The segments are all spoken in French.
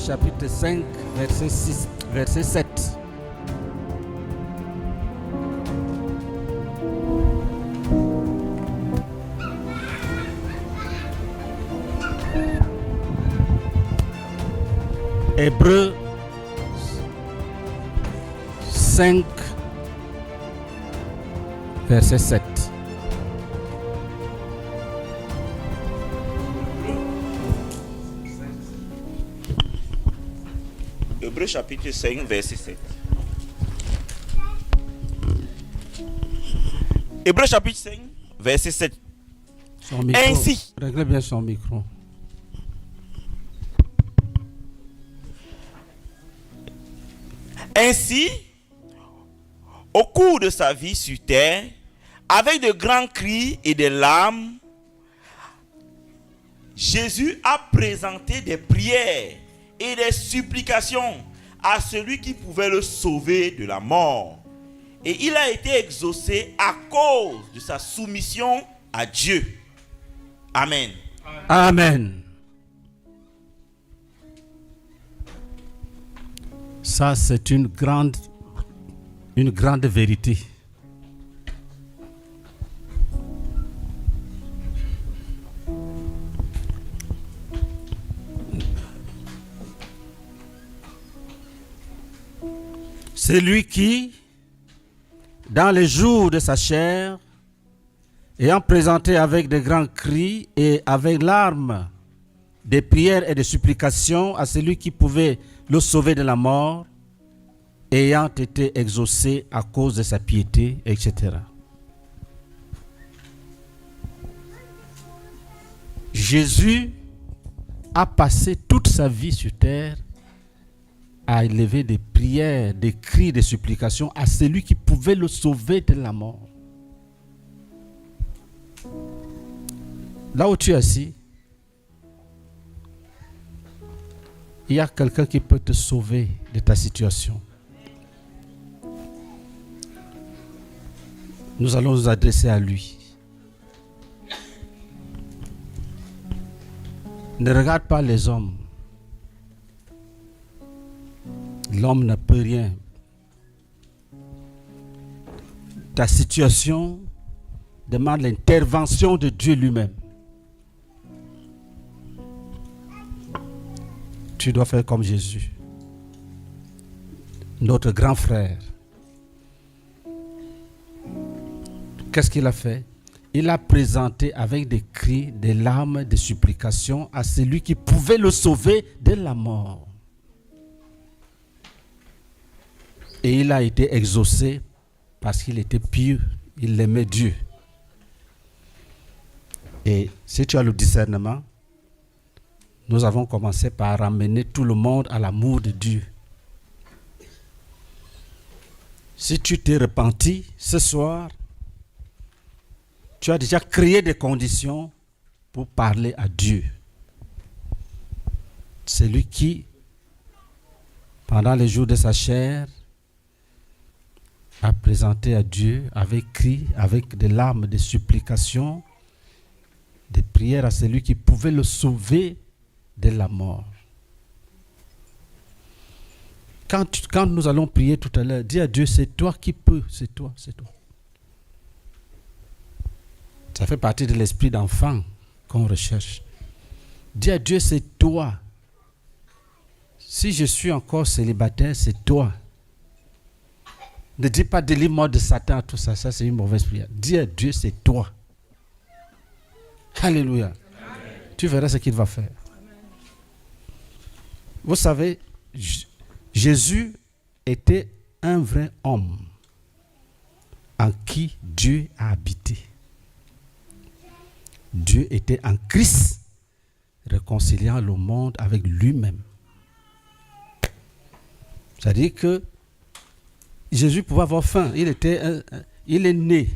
chapitre 5, verset 7. Hébreux 5, verset 7. Hébreux chapitre 5, verset 7. Hébreux chapitre 5, verset 7. Son micro. Ainsi. Réglez bien son micro. Ainsi, au cours de sa vie sur terre, avec de grands cris et des larmes, Jésus a présenté des prières et des supplications à celui qui pouvait le sauver de la mort. Et il a été exaucé à cause de sa soumission à Dieu. Amen. Amen. Ça, c'est une grande vérité. C'est lui qui, dans les jours de sa chair, ayant présenté avec de grands cris et avec larmes des prières et des supplications à celui qui pouvait le sauver de la mort, ayant été exaucé à cause de sa piété, etc. Jésus a passé toute sa vie sur terre à élever des prières, des cris, des supplications à celui qui pouvait le sauver de la mort. Là où tu es assis, il y a quelqu'un qui peut te sauver de ta situation. Nous allons nous adresser à lui. Ne regarde pas les hommes. L'homme ne peut rien. Ta situation demande l'intervention de Dieu lui-même. Tu dois faire comme Jésus, notre grand frère. Qu'est-ce qu'il a fait? Il a présenté avec des cris, des larmes, des supplications à celui qui pouvait le sauver de la mort. Et il a été exaucé parce qu'il était pieux, il aimait Dieu. Et si tu as le discernement, nous avons commencé par ramener tout le monde à l'amour de Dieu. Si tu t'es repenti ce soir, tu as déjà créé des conditions pour parler à Dieu. C'est lui qui, pendant les jours de sa chair, a présenté à Dieu avec cris, avec des larmes, des supplications, des prières à celui qui pouvait le sauver de la mort. Quand nous allons prier tout à l'heure, dis à Dieu, c'est toi qui peux, c'est toi, c'est toi. Ça fait partie de l'esprit d'enfant qu'on recherche. Dis à Dieu, c'est toi. Si je suis encore célibataire, c'est toi. Ne dis pas délivre-moi de Satan, tout ça, ça c'est une mauvaise prière. Dis à Dieu, c'est toi. Alléluia. Amen. Tu verras ce qu'il va faire. Amen. Vous savez, Jésus était un vrai homme en qui Dieu a habité. Dieu était en Christ, réconciliant le monde avec lui-même. C'est-à-dire que Jésus pouvait avoir faim. Il est né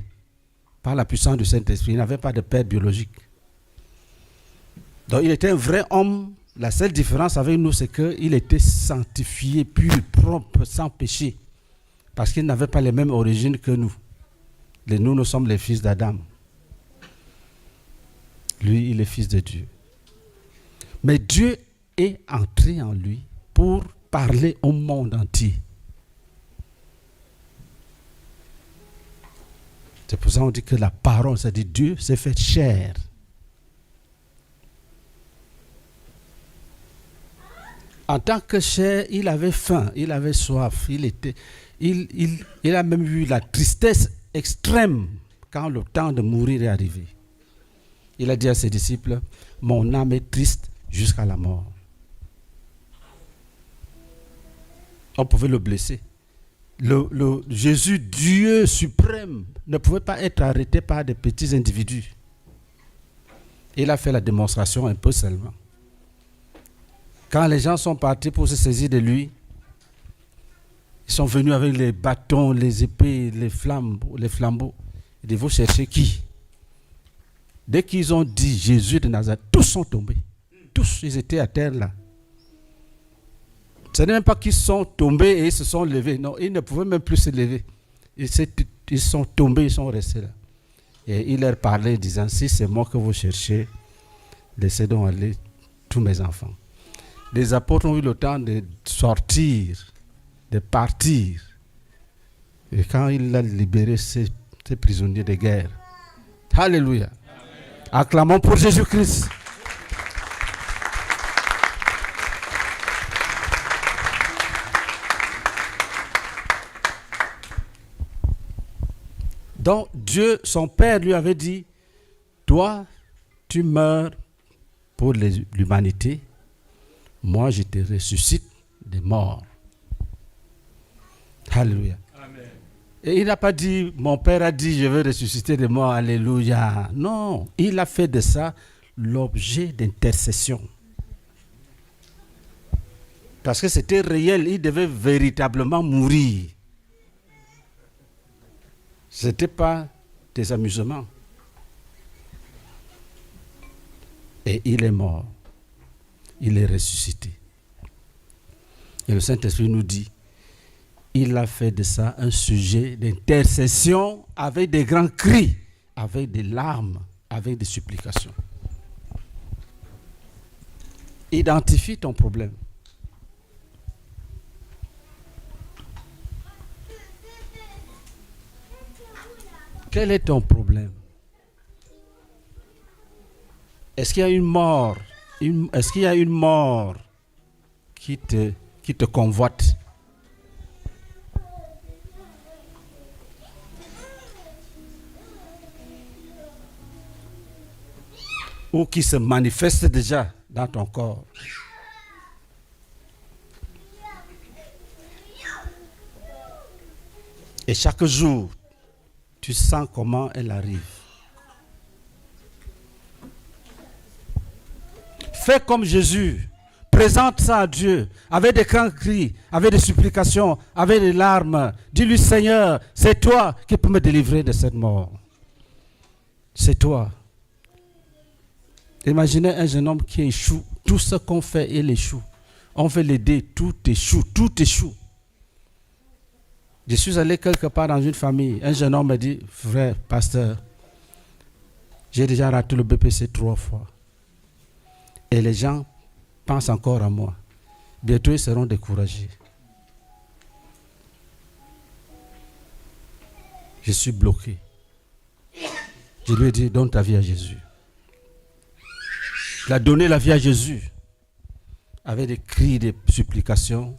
par la puissance du Saint-Esprit. Il n'avait pas de père biologique. Donc il était un vrai homme. La seule différence avec nous, c'est qu'il était sanctifié, pur, propre, sans péché. Parce qu'il n'avait pas les mêmes origines que nous. Nous sommes les fils d'Adam. Lui, il est fils de Dieu. Mais Dieu est entré en lui pour parler au monde entier. C'est pour ça qu'on dit que la parole, c'est-à-dire Dieu s'est fait chair. En tant que chair, il avait faim, il avait soif, il a même eu la tristesse extrême quand le temps de mourir est arrivé. Il a dit à ses disciples, mon âme est triste jusqu'à la mort. On pouvait le blesser. Le Jésus, Dieu suprême, ne pouvait pas être arrêté par des petits individus. Il a fait la démonstration un peu seulement. Quand les gens sont partis pour se saisir de lui, ils sont venus avec les bâtons, les épées, les flambeaux. Il dit, vous cherchez qui? Dès qu'ils ont dit Jésus de Nazareth, tous sont tombés. Tous, ils étaient à terre là. Ce n'est même pas qu'ils sont tombés et ils se sont levés. Non, ils ne pouvaient même plus se lever. Ils sont tombés, ils sont restés là. Et il leur parlait disant, si c'est moi que vous cherchez, laissez donc aller tous mes enfants. Les apôtres ont eu le temps de sortir, de partir. Et quand il a libéré ces prisonniers de guerre, alléluia. Acclamons pour Jésus-Christ. Donc Dieu, son Père lui avait dit, toi, tu meurs pour l'humanité, moi je te ressuscite des morts. Alléluia. Amen. Et il n'a pas dit, mon Père a dit, je vais ressusciter des morts, alléluia. Non, il a fait de ça l'objet d'intercession. Parce que c'était réel, il devait véritablement mourir. Ce n'était pas des amusements. Et il est mort. Il est ressuscité. Et le Saint-Esprit nous dit, il a fait de ça un sujet d'intercession avec des grands cris, avec des larmes, avec des supplications. Identifie ton problème. Quel est ton problème? Est-ce qu'il y a une mort? Est-ce qu'il y a une mort qui te convoite? Ou qui se manifeste déjà dans ton corps? Et chaque jour, tu sens comment elle arrive. Fais comme Jésus. Présente ça à Dieu avec des grands cris, avec des supplications, avec des larmes. Dis-lui, Seigneur, c'est toi qui peux me délivrer de cette mort. C'est toi. Imaginez un jeune homme qui échoue. Tout ce qu'on fait, il échoue. On veut l'aider, tout échoue, tout échoue. Je suis allé quelque part dans une famille. Un jeune homme me dit, frère, pasteur, j'ai déjà raté le BPC 3 fois. Et les gens pensent encore à moi. Bientôt, ils seront découragés. Je suis bloqué. Je lui ai dit, donne ta vie à Jésus. Il a donné la vie à Jésus. Avec des cris, des supplications.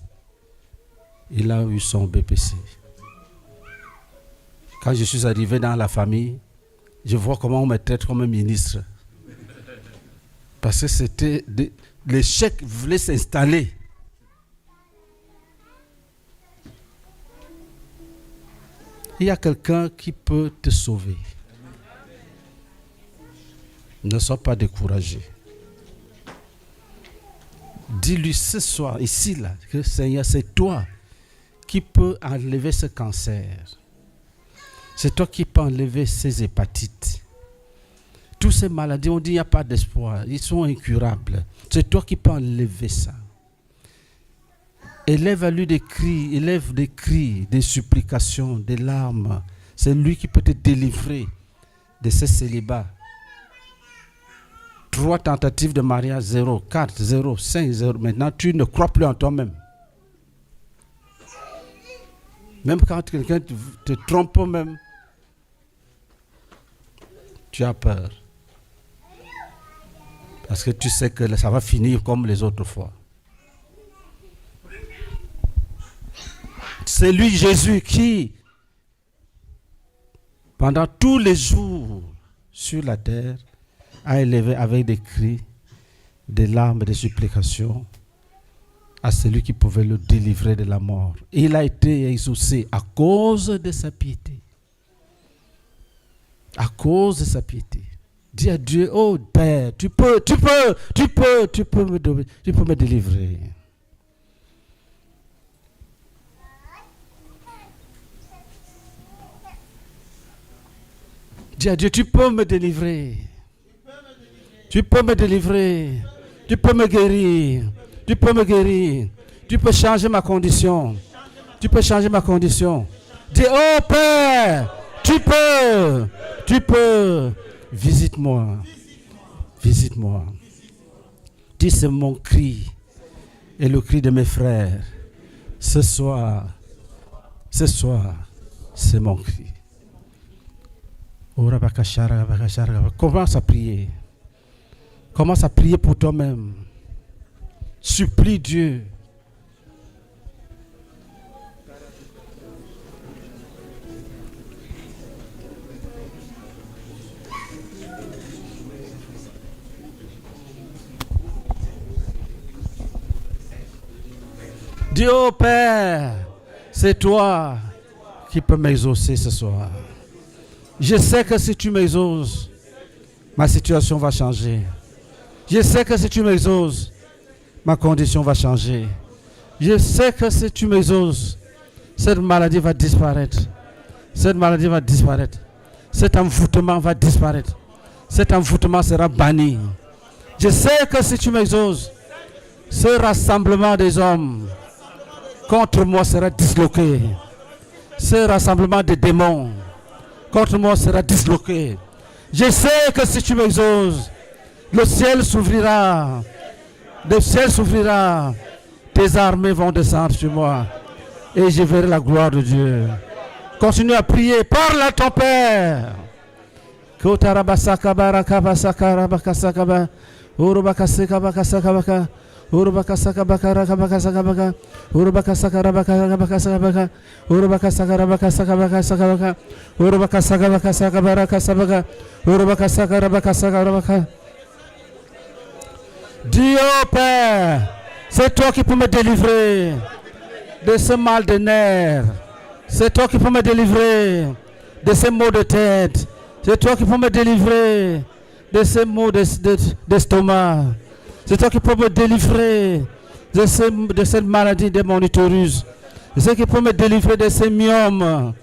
Il a eu son BPC. Quand je suis arrivé dans la famille, je vois comment on me traite comme un ministre. Parce que c'était l'échec voulait s'installer. Il y a quelqu'un qui peut te sauver. Ne sois pas découragé. Dis-lui ce soir, ici, là, que Seigneur, c'est toi qui peux enlever ce cancer. C'est toi qui peux enlever ces hépatites. Toutes ces maladies, on dit qu'il n'y a pas d'espoir. Ils sont incurables. C'est toi qui peux enlever ça. Élève à lui des cris, élève des cris, des supplications, des larmes. C'est lui qui peut te délivrer de ce célibat. 3 tentatives de mariage, 0, 4, 0, 5, 0. Maintenant, tu ne crois plus en toi-même. Même quand quelqu'un te trompe même, tu as peur. Parce que tu sais que ça va finir comme les autres fois. C'est lui, Jésus, qui, pendant tous les jours sur la terre, a élevé avec des cris, des larmes, des supplications à celui qui pouvait le délivrer de la mort. Et il a été exaucé à cause de sa piété. À cause de sa piété. Dis à Dieu, oh Père, tu peux me délivrer. Dis à Dieu, tu peux me délivrer. Tu peux me délivrer. Tu peux me guérir. Tu peux me guérir. Tu peux changer ma condition. Tu peux changer ma condition. Dis, oh Père, tu peux. Visite-moi. Visite-moi. Dis, c'est mon cri et le cri de mes frères. Ce soir, c'est mon cri. Commence à prier. Commence à prier pour toi-même. Supplie Dieu. Dis, oh Père, c'est toi qui peux m'exaucer ce soir. Je sais que si tu m'exauces, ma situation va changer. Je sais que si tu m'exauces, ma condition va changer. Je sais que si tu m'exauces, cette maladie va disparaître. Cette maladie va disparaître. Cet envoûtement va disparaître. Cet envoûtement sera banni. Je sais que si tu m'exauces, ce rassemblement des hommes contre moi sera disloqué. Ce rassemblement des démons contre moi sera disloqué. Je sais que si tu m'exauces, le ciel s'ouvrira. Le ciel s'ouvrira. Tes armées vont descendre sur moi. Et je verrai la gloire de Dieu. Continue à prier. Parle à ton Père. Dis, oh Père, c'est toi qui peux me délivrer de ce mal de nerfs. C'est toi qui peux me délivrer de ces maux de tête. C'est toi qui peux me délivrer de ces maux d'estomac. C'est toi qui peux me délivrer de cette maladie de mon utérus. C'est toi qui peux me délivrer de ces myomes.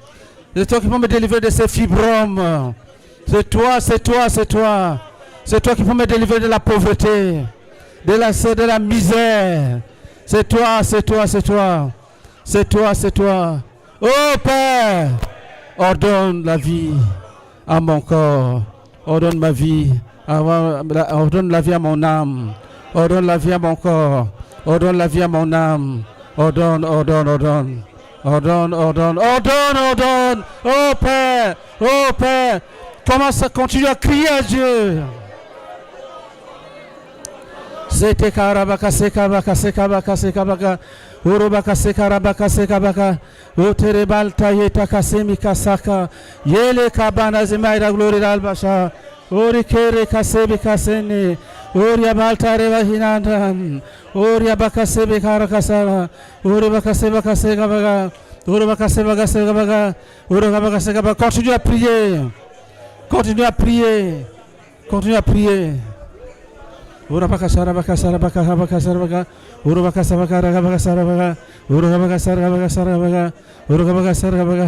C'est toi qui peux me délivrer de ces fibromes. C'est toi. C'est toi qui peux me délivrer de la pauvreté, de la misère. C'est toi. Oh Père, ordonne la vie à mon corps. Ordonne ma vie. Ordonne la vie à mon âme. Ordonne la vie à mon corps. Ordonne la vie à mon âme. Ordonne. Oh Père. Commence à continuer à crier à Dieu. C'était karabaka sekabaka. Urubaka sekarabaka sekabaka. Uterebalta yeta kasemi kasaka. Yele kabana zimaira gloria albasha. Ori kere kasebi kasene. Ori abalta reva hinandam. Ori abakasebe karakasara. Ori bakaseba kasekabaka. Ori bakaseba kasekabaka. Ori bakaseba kasekabaka. Continue à prier. Urabaka sarabaka urabaka sabaka sarabaka urabaka sarabaka urabaka sarabaka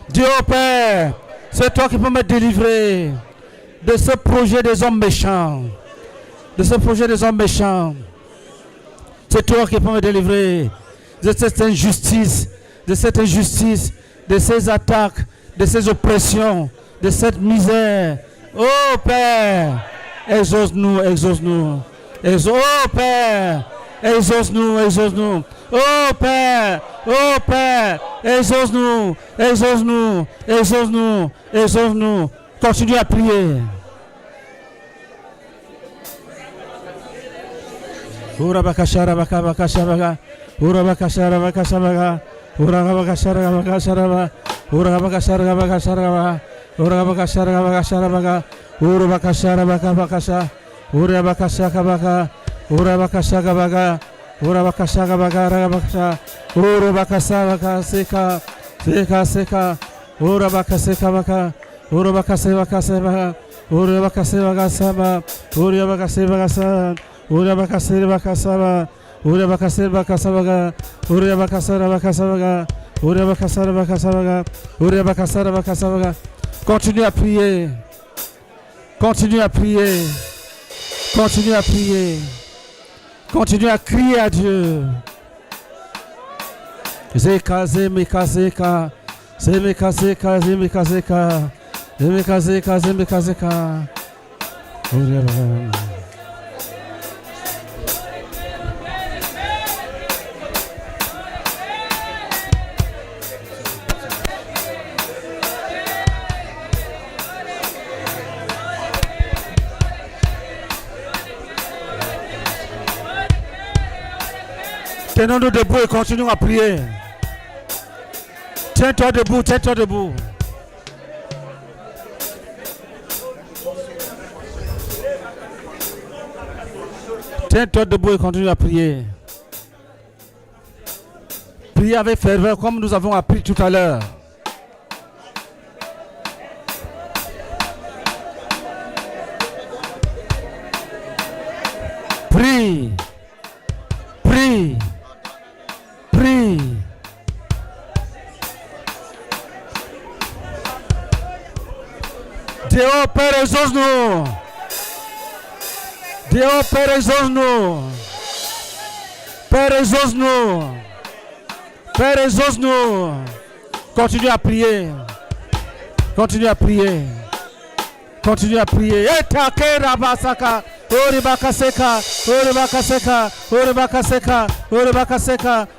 Dieu Père, c'est toi qui peux me délivrer de ce projet des hommes méchants. C'est toi qui peux me délivrer de cette injustice, de ces attaques, de ces oppressions, de cette misère. Oh Père, exauce-nous. Oh Père, exauce-nous. Oh Père, exauce-nous. Continue à prier. Continue à prier. Continue à prier. Continue à crier à Dieu. Zeka. Tenons-nous debout et continuons à prier. Tiens-toi debout. Tiens-toi debout et continue à prier. Priez avec ferveur comme nous avons appris tout à l'heure. Prie. Dieu Père, exauce-nous. Père, exauce-nous. Continue à prier. Etake rabasaka.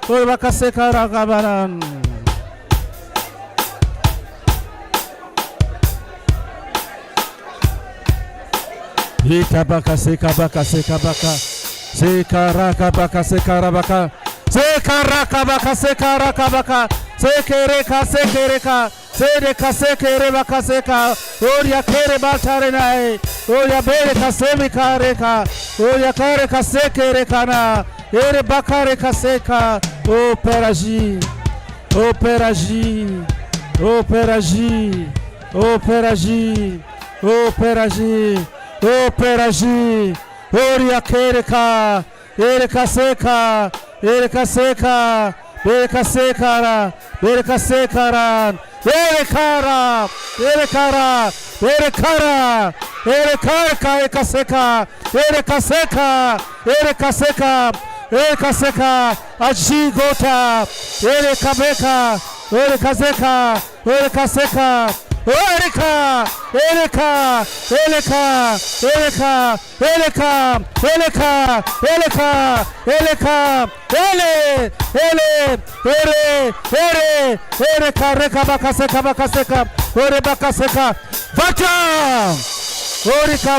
Oribakaseka ragabaran. Itabakaseka baka. Sekaraka sekarabaka. Sekaraka. Sekereka. Sekerebakaseka. Oria kere batarena. Oria bere kasemika. Oria kare kasekerekana. Ere bakare kaseka. Oh Père agis. Oria kereka. Ereka seka. Berekasekara. Ajigota. Erekabeka. Erekaseka. Eleka.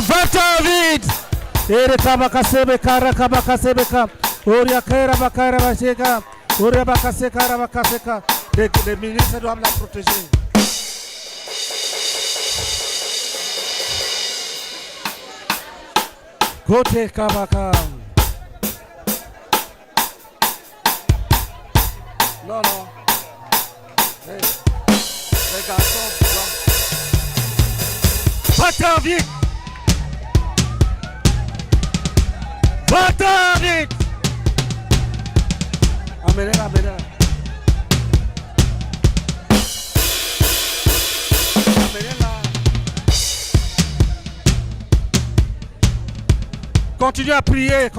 Vata vite. Ereka bakasebe karakabakasebeka. Oria kera bakara baseka. Oria bakaseka. Les ministres doivent la protéger. Côté Kabaka. Non. Hey. Les garçons. Va-t'en vite. Amenez-la. Continue à prier.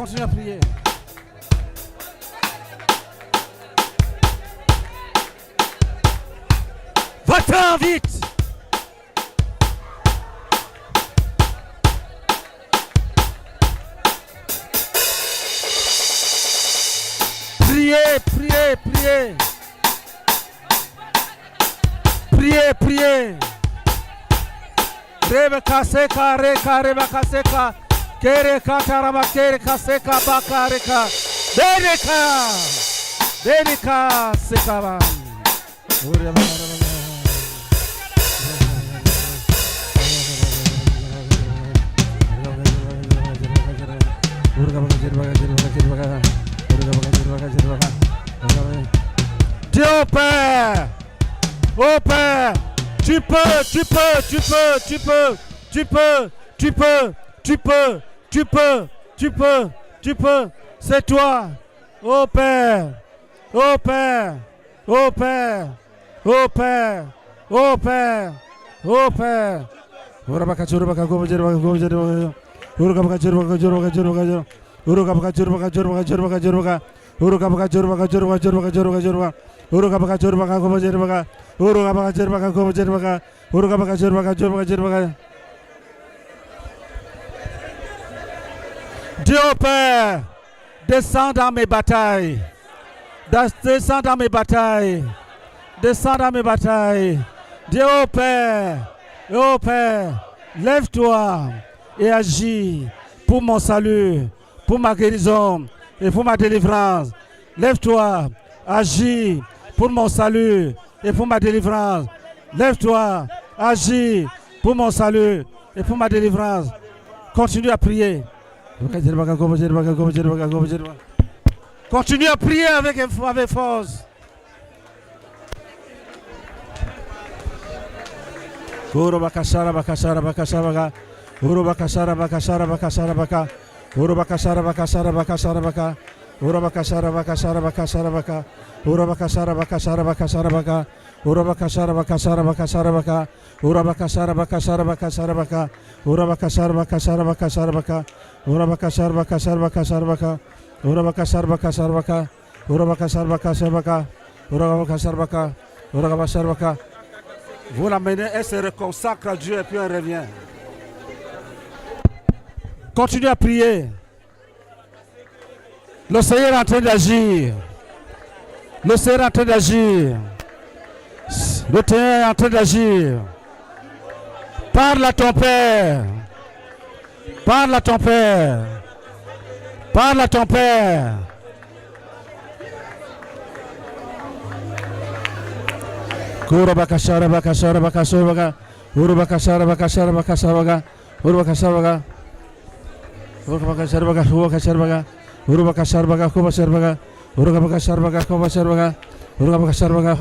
Va-t'en vite. Priez, priez, priez. Priez, priez. Rebeka seka, reka, rebeka seka. Kereka, tarama, kereka, seka, baka, reka. Bereka. Bereka, seka. Dieu au Père, au Père, tu peux, tu peux, tu peux, tu peux, tu peux, tu peux, tu peux, tu peux, tu peux, tu peux, c'est toi, au Père, au Père, au Père, au Père, au Père, au Père. Dieu Père, descends dans mes batailles. Descends dans mes batailles. Descends dans mes batailles. Dieu Père, lève-toi et agis pour mon salut, pour ma guérison et pour ma délivrance. Lève-toi, agis pour mon salut et pour ma délivrance. Lève-toi, agis pour mon salut et pour ma délivrance. Continue à prier. Continue à prier avec force. Uru bakashara bakashara bakashara baka. Uru bakashara bakashara bakashara baka. Uru bakashara bakashara bakashara baka. Uru bakashara bakashara bakashara baka. Uru bakashara bakashara bakashara baka. Uru bakashara bakashara bakashara baka. Uru bakashara bakashara bakashara baka. Uru bakashara bakashara bakashara baka. Uru bakashara bakashara bakashara baka. Uru bakashara bakashara baka. Uru bakashara bakashara baka. Uru bakashara baka. Uru bakashara baka. Vous l'amenez, elle se reconsacre à Dieu et puis elle revient. Continue à prier. Le Seigneur est en train d'agir. Le Seigneur est en train d'agir. Le Seigneur est en train d'agir. Parle à ton Père. Parle à ton Père. Parle à ton Père. Kura bakashara bakashara bakashara baka. Uru bakashara bakashara bakashara baka. Uru bakashara baka. Uru bakashara baka. Uru bakashara baka. Uru bakashara baka. Uru bakashara baka. Uru bakashara baka. Uru bakashara baka. Uru bakashara baka.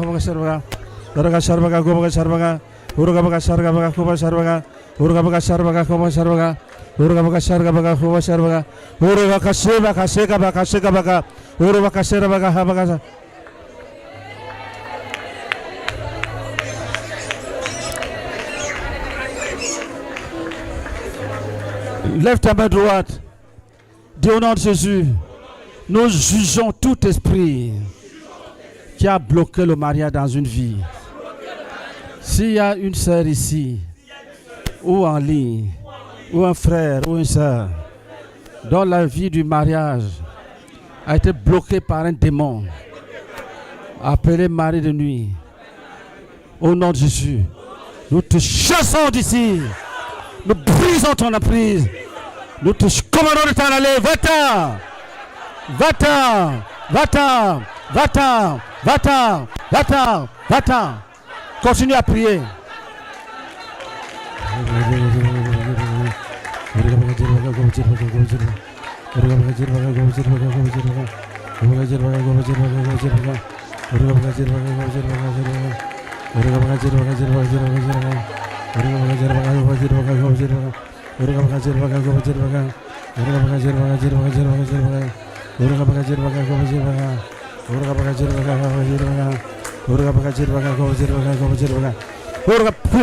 Uru bakashara baka. Uru bakashara baka. Uru bakashara baka. Uru bakashara baka. Uru bakashara baka. Uru bakashara baka. Uru bakashara baka. Uru bakashara baka. Uru bakashara baka. Uru bakashara baka. Sheka baka. Sheka baka. Uru bakashara baka. Habaka. Lève ta main droite. Dis au nom de Jésus, nous jugeons tout esprit qui a bloqué le mariage dans une vie. S'il y a une sœur ici, ou en ligne, ou un frère, ou une sœur, dont la vie du mariage a été bloquée par un démon, appelé mari de nuit, au nom de Jésus, nous te chassons d'ici. Nous brisons ton emprise. Nous te commandons de t'en aller. Va-t'en. Va-t'en. Va-t'en. Va-t'en. Va-t'en. Va-t'en. Va-t'en. Continue à prier.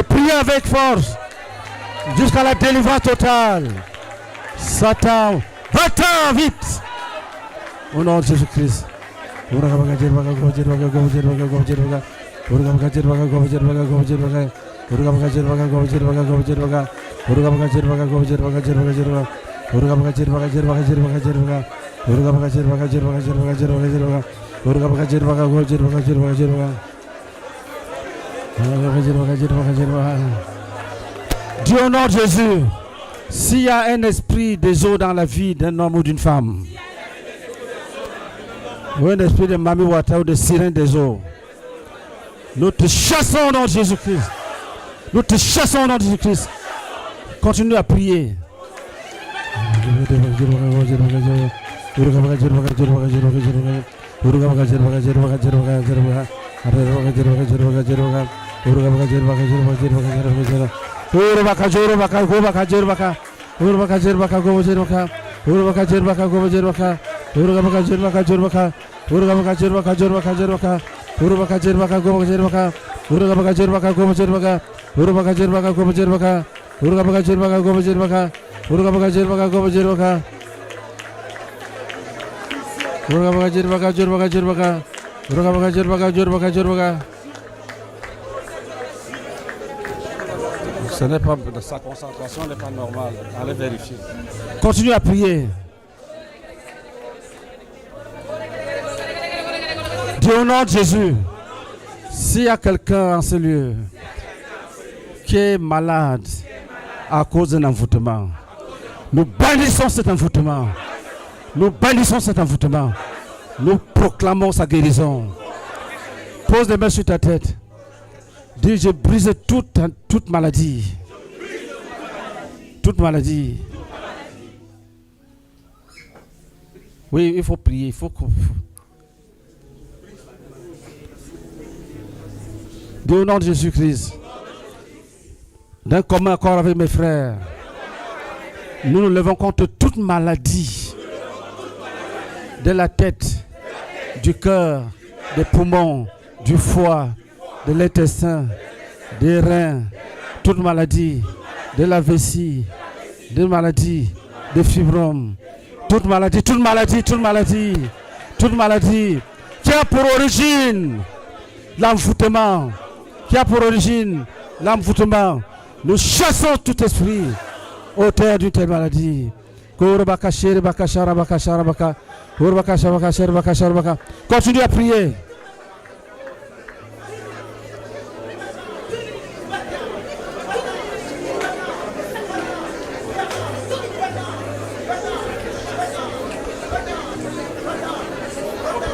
Priez avec force jusqu'à la délivrance totale. Satan, va-t'en vite au nom de Jésus-Christ. Dieu au nom de Jésus, s'il y a un esprit des eaux dans la vie d'un homme ou d'une femme, ou un esprit de Mami Wata ou de sirène des eaux, nous te chassons au nom de Jésus-Christ. Nous te chassons au nom de Jésus-Christ. Continue à prier. Ce n'est pas, sa concentration n'est pas normale. Allez vérifier. Continue à prier. Dis au nom de Jésus, s'il y a quelqu'un en ce lieu qui est malade à cause d'un envoûtement, nous bannissons cet envoûtement. Nous bannissons cet envoûtement. Nous proclamons sa guérison. Pose les mains sur ta tête. Dis, je brise toute maladie. Toute maladie. Oui, il faut prier. Il faut que... Dis au nom de Jésus-Christ, d'un commun accord avec mes frères, nous nous levons contre toute maladie de la tête, du cœur, des poumons, du foie, de l'intestin, des reins, toute maladie, de la vessie, des maladies, des fibromes, toute maladie qui a pour origine l'envoûtement, nous chassons tout esprit auteur d'une telle maladie. Continue à prier.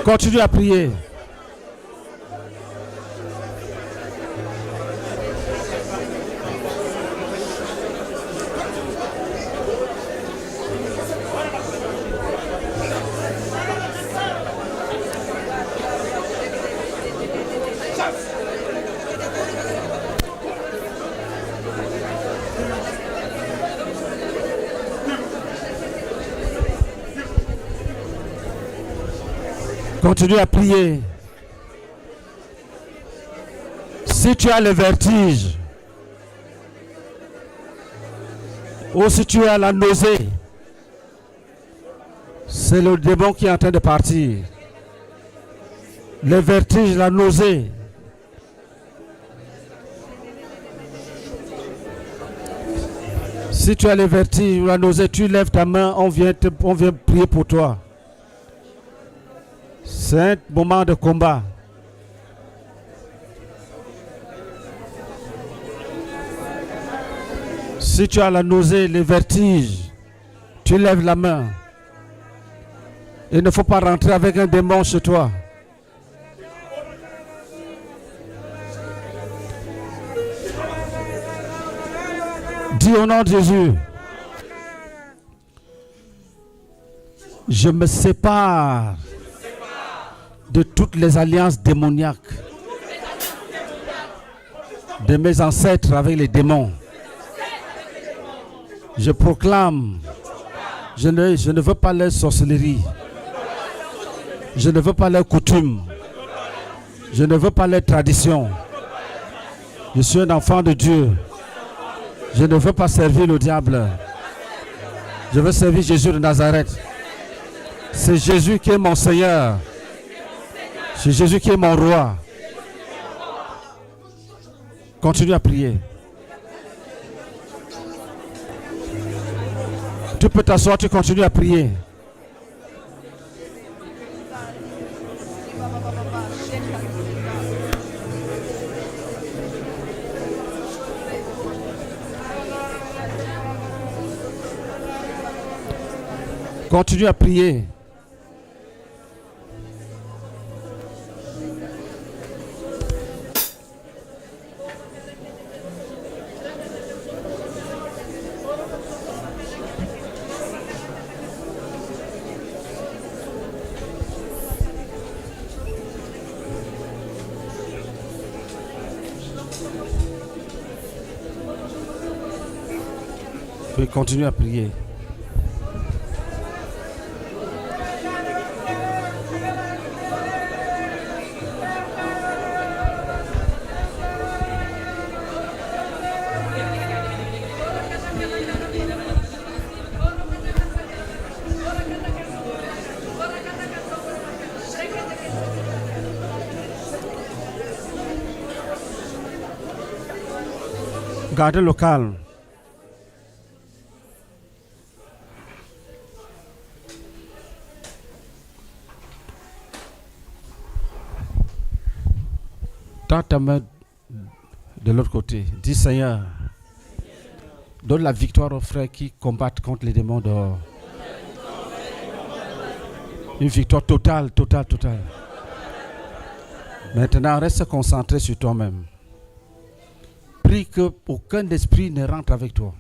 Continue à prier. Continue à prier. Si tu as le vertige, ou si tu as la nausée, c'est le démon qui est en train de partir. Le vertige, la nausée. Si tu as le vertige ou la nausée, tu lèves ta main, on vient prier pour toi. C'est un moment de combat. Si tu as la nausée, le vertige, tu lèves la main. Il ne faut pas rentrer avec un démon chez toi. Dis au nom de Jésus, je me sépare de toutes les alliances démoniaques de mes ancêtres avec les démons. Je proclame, je ne veux pas leur sorcellerie, je ne veux pas leurs coutumes, je ne veux pas leurs traditions. Je suis un enfant de Dieu. Je ne veux pas servir le diable. Je veux servir Jésus de Nazareth. C'est Jésus qui est mon Seigneur. C'est Jésus qui est mon roi. Continue à prier. Tu peux t'asseoir, tu continues à prier. Continue à prier. Oui, continue à prier. Gardez le calme. Tends ta main de l'autre côté. Dis Seigneur, donne la victoire aux frères qui combattent contre les démons dehors. Une victoire totale, totale, totale. Maintenant, reste concentré sur toi-même. Prie qu'aucun esprit ne rentre avec toi.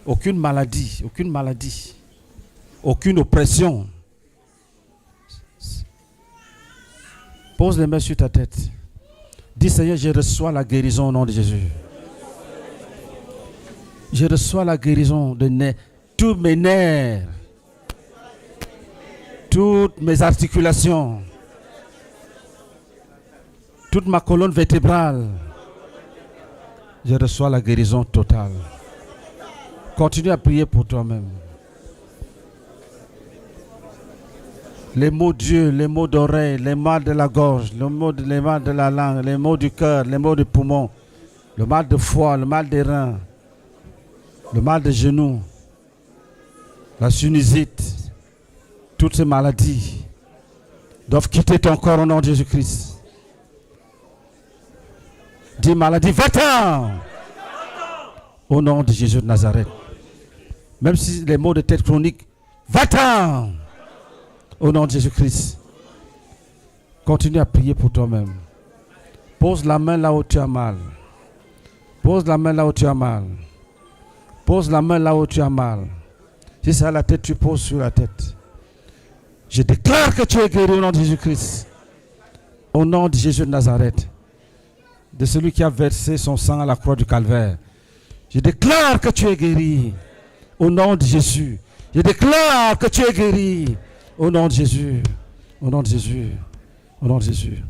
Aucune maladie, aucune oppression. Pose les mains sur ta tête. Dis Seigneur, je reçois la guérison au nom de Jésus. Je reçois la guérison de tous mes nerfs, toutes mes articulations, toute ma colonne vertébrale. Je reçois la guérison totale. Continue à prier pour toi-même. Les maux d'yeux, les maux d'oreille, les mal de la gorge, les mal de la langue, les maux du cœur, les maux du poumon, le mal de foie, le mal des reins, le mal des genoux, la sinusite, toutes ces maladies doivent quitter ton corps au nom de Jésus-Christ. Dis maladie, va-t'en! Au nom de Jésus de Nazareth. Même si les maux de tête chroniques, va-t'en! Au nom de Jésus-Christ. Continue à prier pour toi-même. Pose la main là où tu as mal. Pose la main là où tu as mal. Pose la main là où tu as mal. Si c'est à la tête, tu poses sur la tête. Je déclare que tu es guéri au nom de Jésus-Christ. Au nom de Jésus de Nazareth. De celui qui a versé son sang à la croix du Calvaire. Je déclare que tu es guéri. Au nom de Jésus. Je déclare que tu es guéri. Au nom de Jésus. Au nom de Jésus. Au nom de Jésus.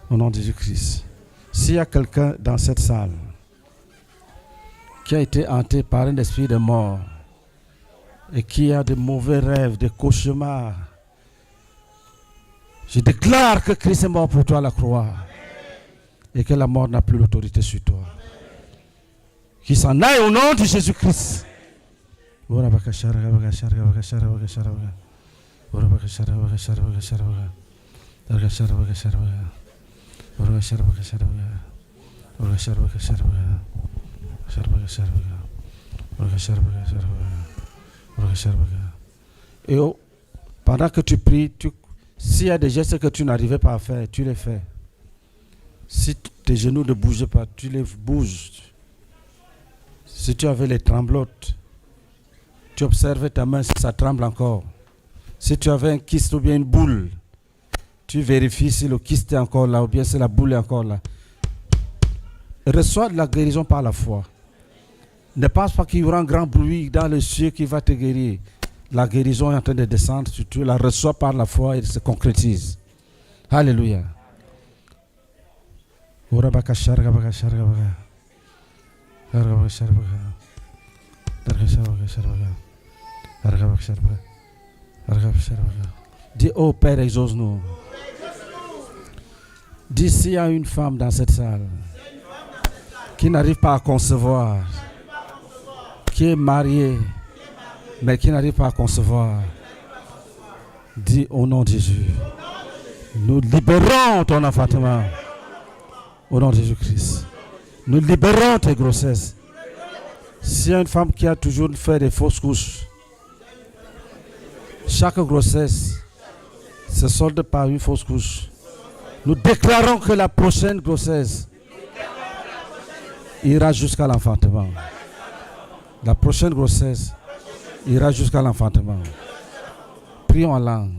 Au nom de Jésus-Christ. S'il y a quelqu'un dans cette salle qui a été hanté par un esprit de mort et qui a de mauvais rêves, des cauchemars, je déclare que Christ est mort pour toi à la croix et que la mort n'a plus l'autorité sur toi. Qu'il s'en aille au nom de Jésus-Christ. Et pendant que tu pries, s'il y a des gestes que tu n'arrivais pas à faire, tu les fais. Si tes genoux ne bougeaient pas, tu les bouges. Si tu avais les tremblotes, tu observais ta main si ça tremble encore. Si tu avais un kyste ou bien une boule, tu vérifies si le kyste est encore là ou bien si la boule est encore là. Reçois de la guérison par la foi. Ne pense pas qu'il y aura un grand bruit dans le ciel qui va te guérir. La guérison est en train de descendre sur toi. La reçois par la foi et se concrétise. Alléluia. Dis, oh Père, exauce-nous. Dis s'il y a une femme dans cette salle qui n'arrive pas à concevoir, qui est mariée, mais qui n'arrive pas à concevoir, dis au nom de Jésus, nous libérons ton enfantement. Au nom de Jésus-Christ. Nous libérons tes grossesses. S'il y a une femme qui a toujours fait des fausses couches, chaque grossesse se solde par une fausse couche. Nous déclarons que la prochaine grossesse ira jusqu'à l'enfantement. La prochaine grossesse ira jusqu'à l'enfantement. Prions en langue.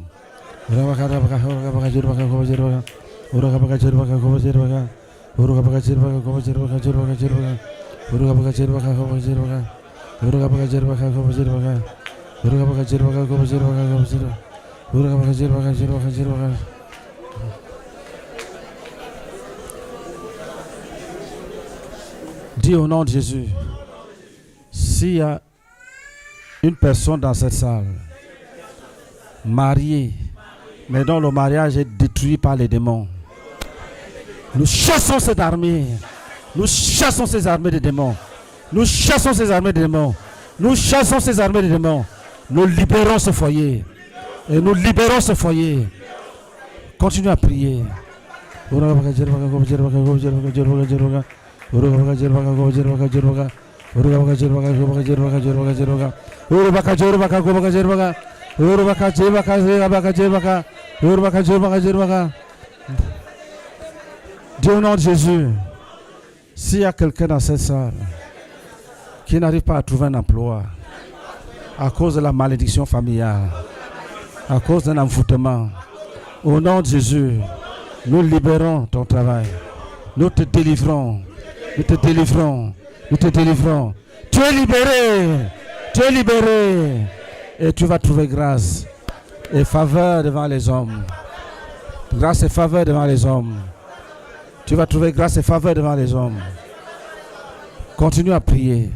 Dis au nom de Jésus, s'il y a une personne dans cette salle, mariée, mais dont le mariage est détruit par les démons, nous chassons cette armée. Nous chassons ces armées de démons. Nous chassons ces armées de démons. Nous chassons ces armées de démons. Nous libérons ce foyer. Et nous libérons ce foyer. Continue à prier. Dis au nom de Jésus, s'il y a quelqu'un dans cette salle qui n'arrive pas à trouver un emploi à cause de la malédiction familiale, à cause d'un envoûtement, au nom de Jésus, nous libérons ton travail. Nous te délivrons. Nous te délivrons. Nous te délivrons. Tu es libéré. Tu es libéré. Et tu vas trouver grâce et faveur devant les hommes. Grâce et faveur devant les hommes. Tu vas trouver grâce et faveur devant les hommes. Continue à prier.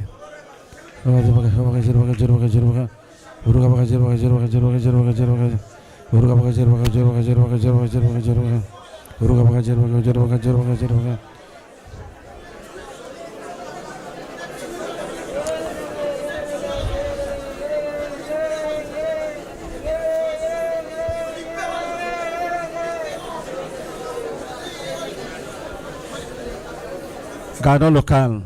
Gardons le calme.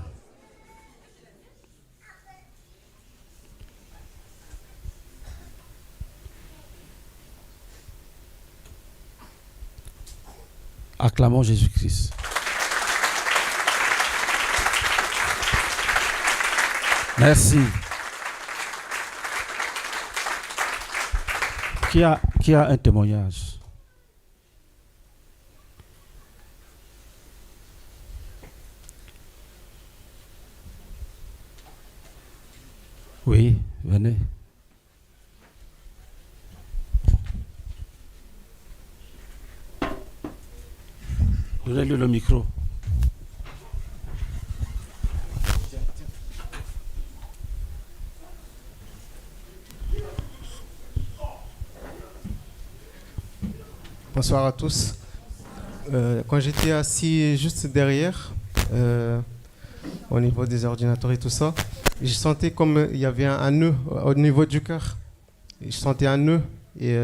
Acclamons Jésus-Christ. Merci. Qui a un témoignage? Oui, venez. Donnez-lui le micro. Bonsoir à tous. Quand j'étais assis juste derrière, au niveau des ordinateurs et tout ça, je sentais comme il y avait un nœud au niveau du cœur. Je sentais un nœud. Et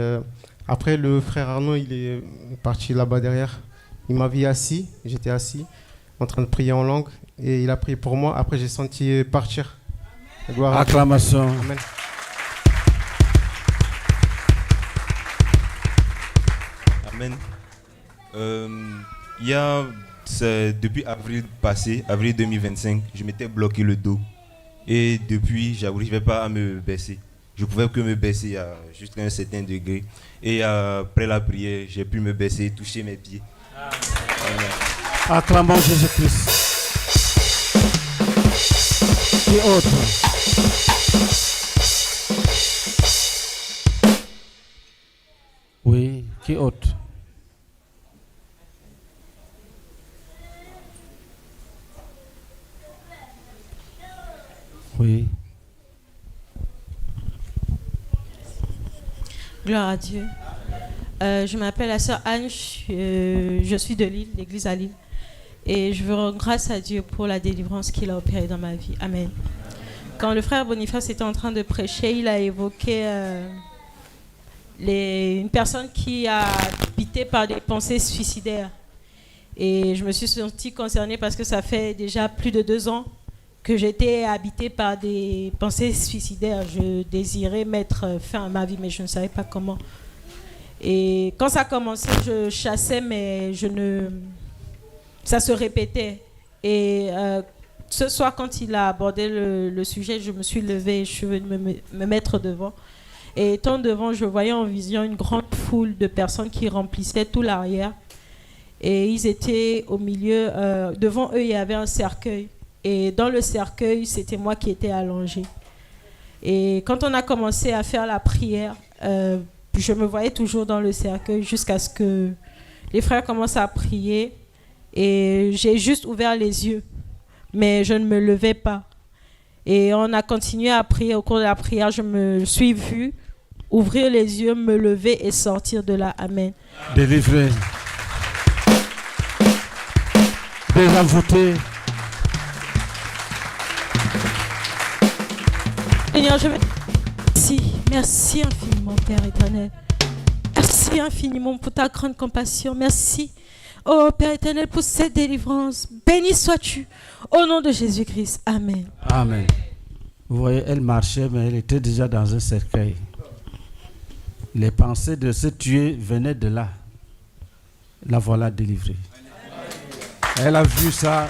après, le frère Arnaud, il est parti là-bas derrière. Il m'avait assis, j'étais assis, en train de prier en langue. Et il a prié pour moi. Après, j'ai senti partir. Gloire à Dieu. Acclamation. Amen. Amen. Il y a, depuis avril passé, avril 2025, je m'étais bloqué le dos. Et depuis, je n'arrivais pas à me baisser. Je pouvais que me baisser jusqu'à un certain degré. Et après la prière, j'ai pu me baisser, toucher mes pieds. Amen. Acclamons Jésus-Christ. Qui autre? Oui, qui autre? Oui. Gloire à Dieu. Je m'appelle la sœur Anne, je suis de Lille, l'église à Lille. Et je veux rendre grâce à Dieu pour la délivrance qu'il a opérée dans ma vie. Amen. Quand le frère Boniface était en train de prêcher, il a évoqué une personne qui a habité par des pensées suicidaires. Et je me suis sentie concernée parce que ça fait déjà plus de 2 ans que j'étais habitée par des pensées suicidaires. Je désirais mettre fin à ma vie, mais je ne savais pas comment. Et quand ça a commencé, je chassais, mais ça se répétait. Et ce soir, quand il a abordé le sujet, je me suis levée et je suis venue me mettre devant. Et étant devant, je voyais en vision une grande foule de personnes qui remplissaient tout l'arrière. Et ils étaient au milieu. Devant eux, il y avait un cercueil. Et dans le cercueil, c'était moi qui étais allongée. Et quand on a commencé à faire la prière, je me voyais toujours dans le cercueil jusqu'à ce que les frères commencent à prier. Et j'ai juste ouvert les yeux, mais je ne me levais pas. Et on a continué à prier. Au cours de la prière, je me suis vue ouvrir les yeux, me lever et sortir de là. Amen. Délivré. Désenvoûté. Seigneur, je vais... Merci infiniment, Père éternel. Merci infiniment pour ta grande compassion. Merci, oh Père éternel, pour cette délivrance. Béni sois-tu, au nom de Jésus-Christ. Amen. Amen. Vous voyez, elle marchait, mais elle était déjà dans un cercueil. Les pensées de se tuer venaient de là. La voilà délivrée. Elle a vu ça.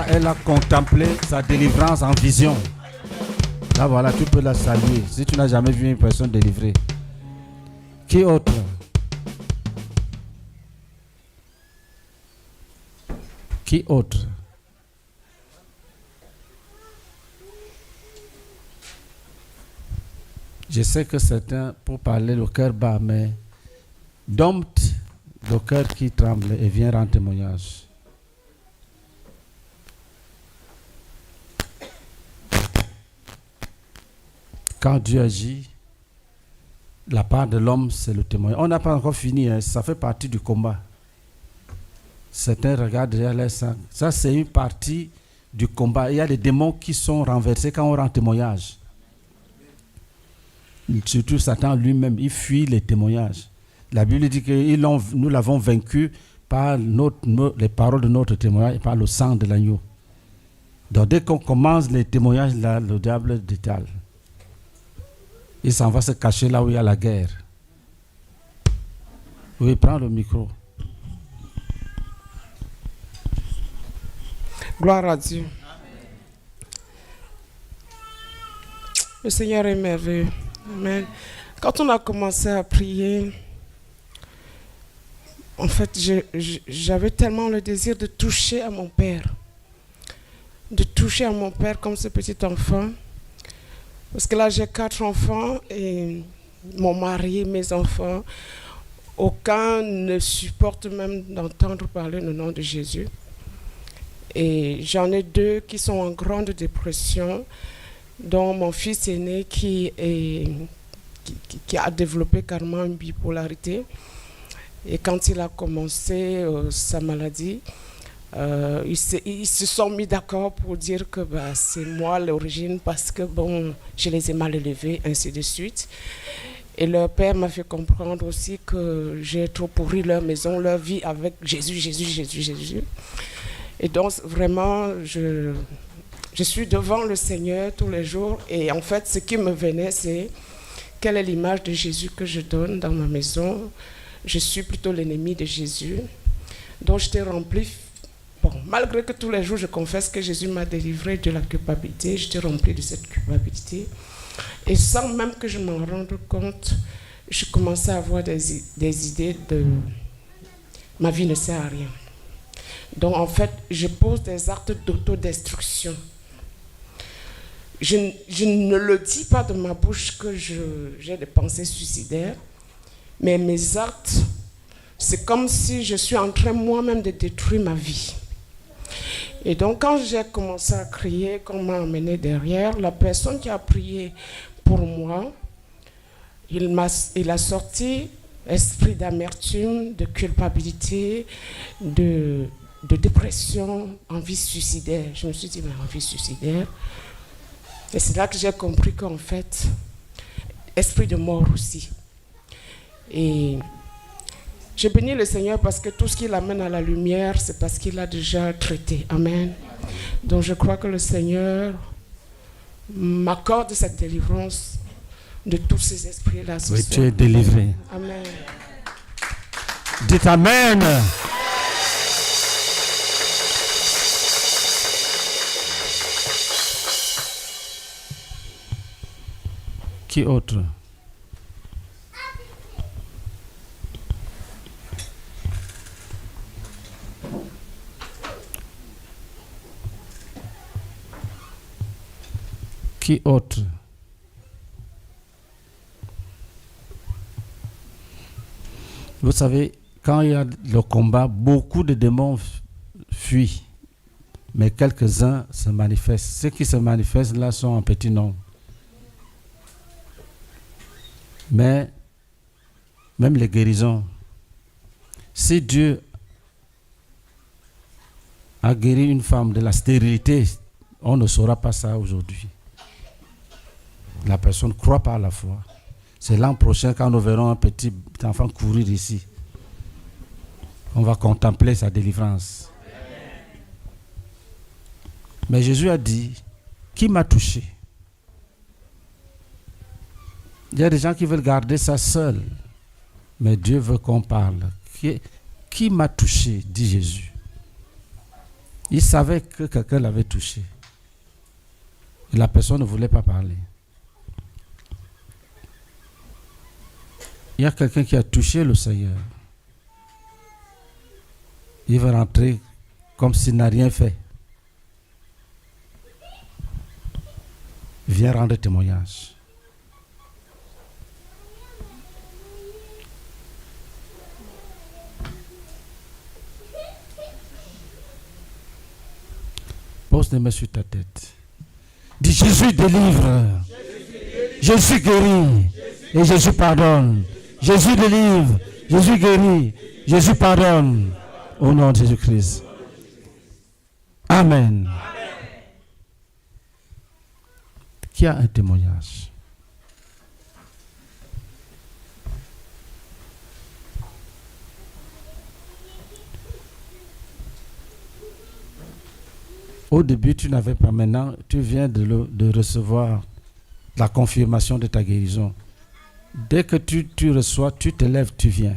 Elle a contemplé sa délivrance en vision. Là voilà, tu peux la saluer. Si tu n'as jamais vu une personne délivrée. Qui autre? Qui autre? Je sais que certains, pour parler le cœur bas, mais dompte le cœur qui tremble et vient rendre témoignage. Quand Dieu agit, la part de l'homme, c'est le témoignage. On n'a pas encore fini, hein, ça fait partie du combat. Certains regardent derrière les sangs. Ça, c'est une partie du combat. Il y a des démons qui sont renversés quand on rend témoignage. Surtout Satan lui-même, il fuit les témoignages. La Bible dit que nous l'avons vaincu par les paroles de notre témoignage et par le sang de l'agneau. Donc dès qu'on commence les témoignages, là, le diable détale. Il s'en va se cacher là où il y a la guerre. Oui, prends le micro. Gloire à Dieu. Le Seigneur est merveilleux. Amen. Quand on a commencé à prier, en fait, j'avais tellement le désir de toucher à mon Père. De toucher à mon Père comme ce petit enfant. Parce que là, j'ai 4 enfants et mon mari, mes enfants, aucun ne supporte même d'entendre parler le nom de Jésus. Et j'en ai 2 qui sont en grande dépression, dont mon fils aîné qui a développé carrément une bipolarité. Et quand il a commencé sa maladie, ils se sont mis d'accord pour dire que c'est moi l'origine parce que je les ai mal élevés, ainsi de suite. Et leur père m'a fait comprendre aussi que j'ai trop pourri leur maison, leur vie avec Jésus. Et donc vraiment, je suis devant le Seigneur tous les jours. Et en fait, ce qui me venait, c'est quelle est l'image de Jésus que je donne dans ma maison. Je suis plutôt l'ennemi de Jésus. Donc j'étais remplie. Malgré que tous les jours je confesse que Jésus m'a délivré de la culpabilité, j'étais remplie de cette culpabilité. Et sans même que je m'en rende compte, je commençais à avoir des idées de ma vie ne sert à rien. Donc en fait, je pose des actes d'autodestruction. Je ne le dis pas de ma bouche que j'ai des pensées suicidaires, mais mes actes, c'est comme si je suis en train moi-même de détruire ma vie. Et donc quand j'ai commencé à crier, qu'on m'a emmené derrière, la personne qui a prié pour moi. Il a sorti esprit d'amertume, de culpabilité, de dépression, envie suicidaire. Je me suis dit, mais envie suicidaire. Et c'est là que j'ai compris qu'en fait, esprit de mort aussi. Et je bénis le Seigneur parce que tout ce qu'il amène à la lumière, c'est parce qu'il a déjà traité. Amen. Donc je crois que le Seigneur m'accorde cette délivrance de tous ces esprits-là. Oui, tu es délivré. Amen. Dites Amen. Qui autre? Qui autre? Vous savez, quand il y a le combat, beaucoup de démons fuient, mais quelques-uns se manifestent. Ceux qui se manifestent là sont en petit nombre. Mais même les guérisons, si Dieu a guéri une femme de la stérilité, on ne saura pas ça aujourd'hui. La personne croit par la foi. C'est l'an prochain quand nous verrons un petit enfant courir ici. On va contempler sa délivrance. Mais Jésus a dit, qui m'a touché? Il y a des gens qui veulent garder ça seul. Mais Dieu veut qu'on parle. Qui m'a touché, dit Jésus. Il savait que quelqu'un l'avait touché. Et la personne ne voulait pas parler. Il y a quelqu'un qui a touché le Seigneur. Il va rentrer comme s'il n'a rien fait. Viens rendre témoignage. Pose les mains sur ta tête. Dis Jésus délivre. Jésus guérit. Et Jésus pardonne. Jésus délivre. Jésus guérit. Jésus pardonne. Au nom de Jésus-Christ. Amen. Qui a un témoignage? Au début, tu n'avais pas. Maintenant, tu viens de recevoir la confirmation de ta guérison. Dès que tu reçois, tu te lèves, tu viens.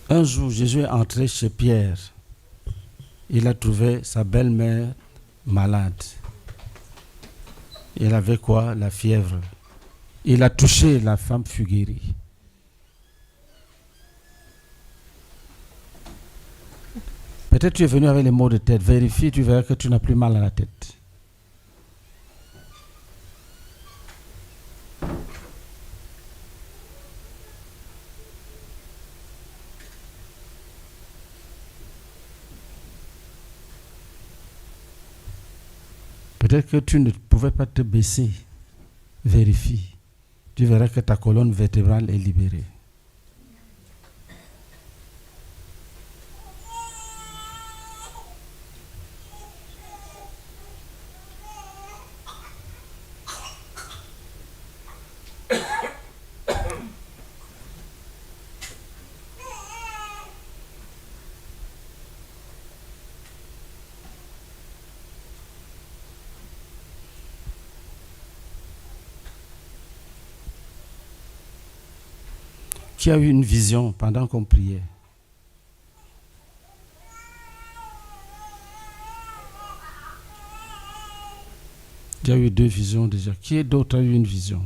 Un jour, Jésus est entré chez Pierre. Il a trouvé sa belle-mère malade. Elle avait quoi? La fièvre. Il a touché, la femme fut guérie. Peut-être tu es venu avec les maux de tête. Vérifie, tu verras que tu n'as plus mal à la tête. Peut-être que tu ne pouvais pas te baisser. Vérifie. Tu verras que ta colonne vertébrale est libérée. Qui a eu une vision pendant qu'on priait? Il y a eu 2 visions déjà. Qui d'autre a eu une vision?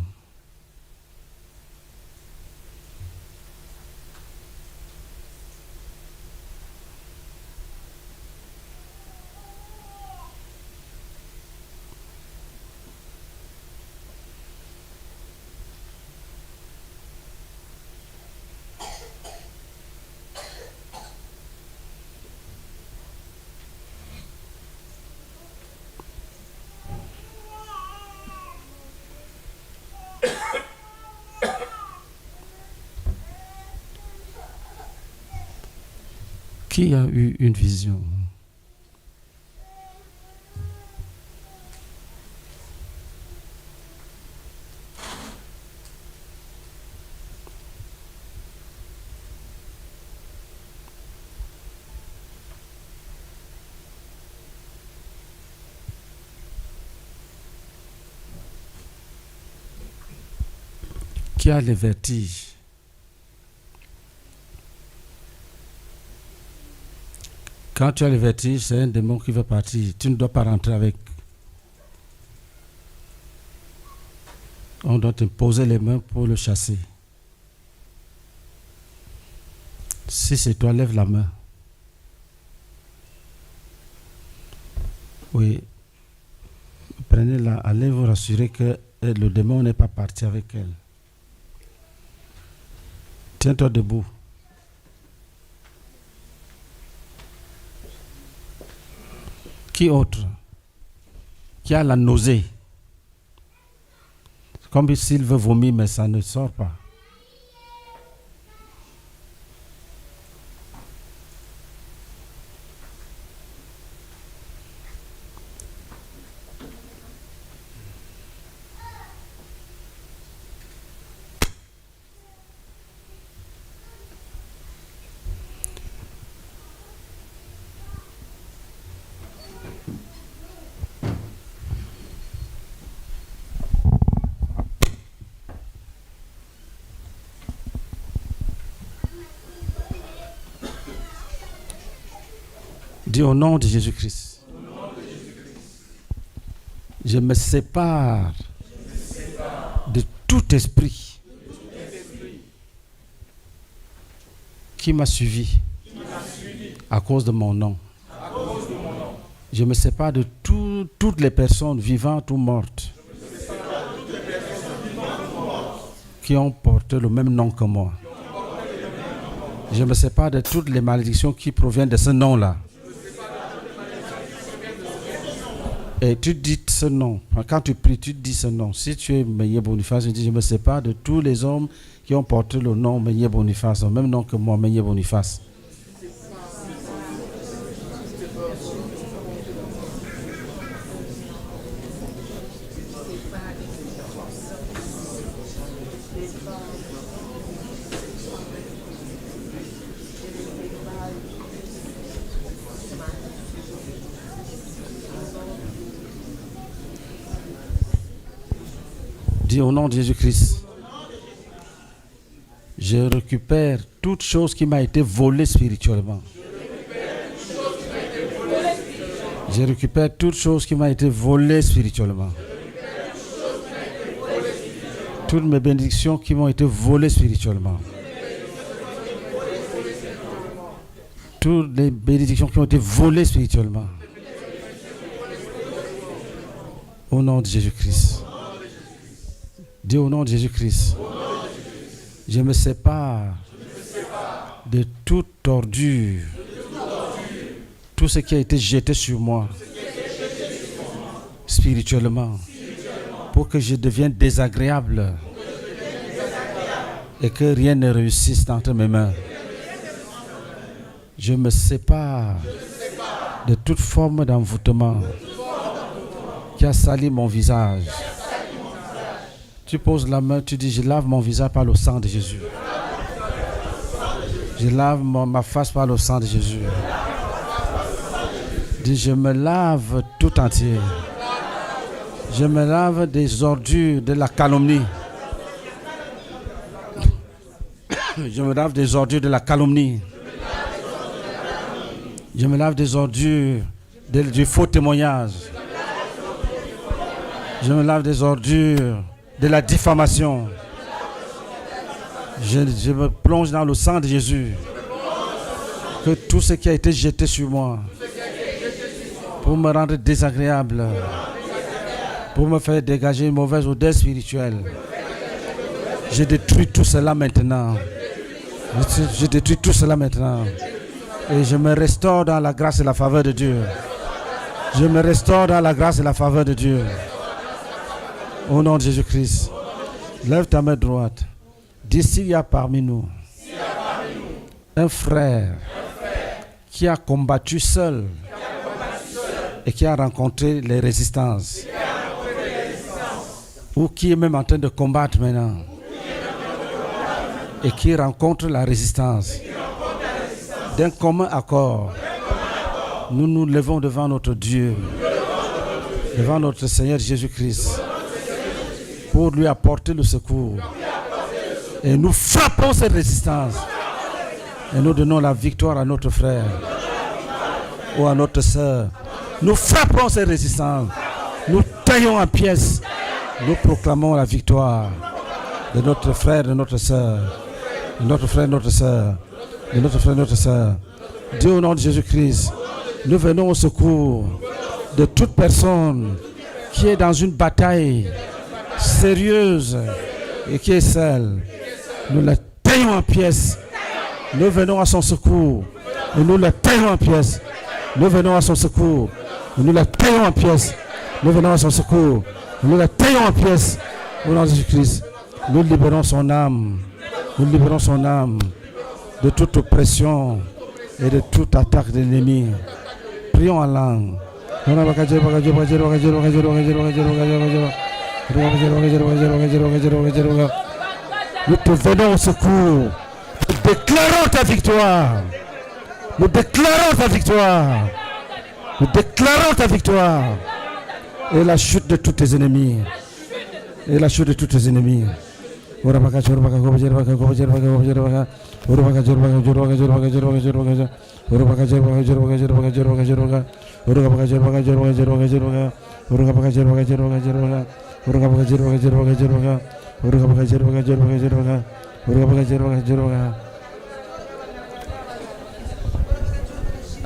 Qui a eu une vision? Qui a les vertiges? Quand tu as le vertige, c'est un démon qui veut partir. Tu ne dois pas rentrer avec. On doit te poser les mains pour le chasser. Si c'est toi, lève la main. Oui. Prenez-la, allez vous rassurer que le démon n'est pas parti avec elle. Tiens-toi debout. Qui autre? Qui a la nausée? Comme s'il veut vomir, mais ça ne sort pas. Dis au nom de Jésus-Christ. Je me sépare de tout esprit qui m'a suivi à cause de mon nom. Je me sépare de toutes les personnes vivantes ou mortes qui ont porté le même nom que moi. Je me sépare de toutes les malédictions qui proviennent de ce nom-là. Et tu dis ce nom. Quand tu pries, tu dis ce nom. Si tu es Meunier Boniface, je dis, je me sépare de tous les hommes qui ont porté le nom Meunier Boniface, le même nom que moi, Meunier Boniface. Dis au nom de Jésus-Christ, je récupère toute chose qui m'a été volée spirituellement. Je récupère toute chose qui m'a été volée spirituellement. Toutes mes bénédictions qui m'ont été volées spirituellement. Toutes les bénédictions qui ont été volées spirituellement. Au nom de Jésus-Christ. Dis au nom de Jésus-Christ, je me sépare de toute ordure, tout ce qui a été jeté sur moi, spirituellement, pour que je devienne désagréable et que rien ne réussisse entre mes mains. Je me sépare de toute forme d'envoûtement qui a sali mon visage. Tu poses la main, tu dis, je lave mon visage par le sang de Jésus. Je lave ma face par le sang de Jésus. Dis, je me lave tout entier. Je me lave des ordures, de la calomnie. Je me lave des ordures de la calomnie. Je me lave des ordures du faux témoignage. Je me lave des ordures, de la diffamation. Je me plonge dans le sang de Jésus. Que tout ce qui a été jeté sur moi pour me rendre désagréable, pour me faire dégager une mauvaise odeur spirituelle, je détruis tout cela maintenant. Je détruis tout cela maintenant. Et je me restaure dans la grâce et la faveur de Dieu. Je me restaure dans la grâce et la faveur de Dieu. Au nom de Jésus-Christ. Lève ta main droite. Dis s'il y a parmi nous un frère qui a combattu seul et qui a rencontré les résistances, ou qui est même en train de combattre maintenant et qui rencontre la résistance, d'un commun accord, nous nous levons devant notre Dieu, devant notre Seigneur Jésus-Christ, pour lui apporter le secours. Et nous frappons cette résistance. Et nous donnons la victoire à notre frère ou à notre sœur. Nous frappons cette résistance. Nous taillons en pièces. Nous proclamons la victoire de notre frère, de notre sœur. De notre frère, de notre sœur. De notre frère, de notre sœur. Dieu, au nom de Jésus-Christ, nous venons au secours de toute personne qui est dans une bataille sérieuse et qui est seule. Nous la taillons en pièces. Nous venons à son secours. Et nous la taillons en pièces. Nous venons à son secours. Et nous la taillons en pièces. Nous venons à son secours. Et nous la taillons en pièces. Au nom de Jésus-Christ. Nous libérons son âme. Nous libérons son âme de toute oppression et de toute attaque de l'ennemi. Prions en langue. Nous te venons au secours. Nous déclarons ta victoire. Nous déclarons ta victoire. Nous déclarons ta victoire. Et la chute de tous tes ennemis. Et la chute de tous tes ennemis. Nous te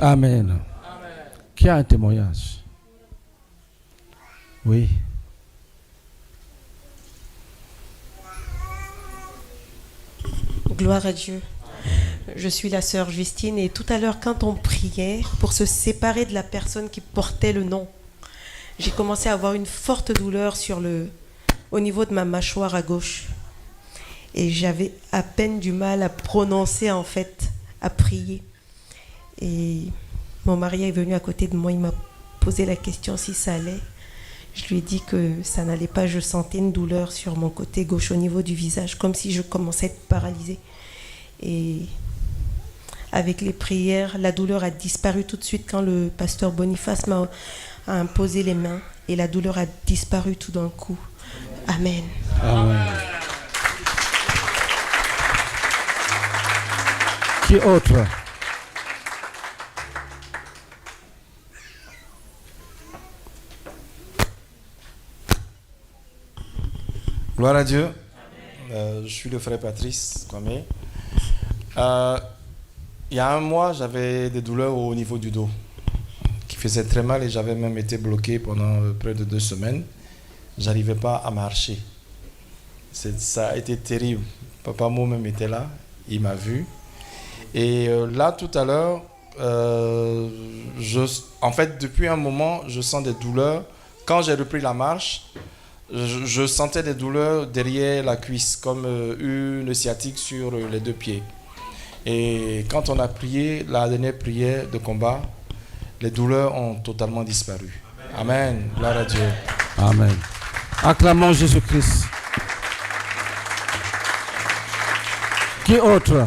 Amen. Qui a un témoignage? Oui. Gloire à Dieu. Je suis la sœur Justine et tout à l'heure quand on priait pour se séparer de la personne qui portait le nom, j'ai commencé à avoir une forte douleur au niveau de ma mâchoire à gauche. Et j'avais à peine du mal à prononcer en fait, à prier. Et mon mari est venu à côté de moi, il m'a posé la question si ça allait. Je lui ai dit que ça n'allait pas, je sentais une douleur sur mon côté gauche au niveau du visage, comme si je commençais à être paralysée. Et avec les prières, la douleur a disparu tout de suite quand le pasteur Boniface m'a imposé les mains et la douleur a disparu tout d'un coup. Amen. Amen. Qui autre? Gloire à Dieu. Je suis le frère Patrice Kwame. Il y a un mois, j'avais des douleurs au niveau du dos qui faisaient très mal et j'avais même été bloqué pendant près de 2 semaines. Je n'arrivais pas à marcher. Ça a été terrible. Papa Mo même était là, il m'a vu. Et là, tout à l'heure, en fait, depuis un moment, je sens des douleurs. Quand j'ai repris la marche, je sentais des douleurs derrière la cuisse, comme une sciatique sur les 2 pieds. Et quand on a prié, la dernière prière de combat, les douleurs ont totalement disparu. Amen. Gloire à Dieu. Amen. Acclamons Jésus-Christ. Qui autre?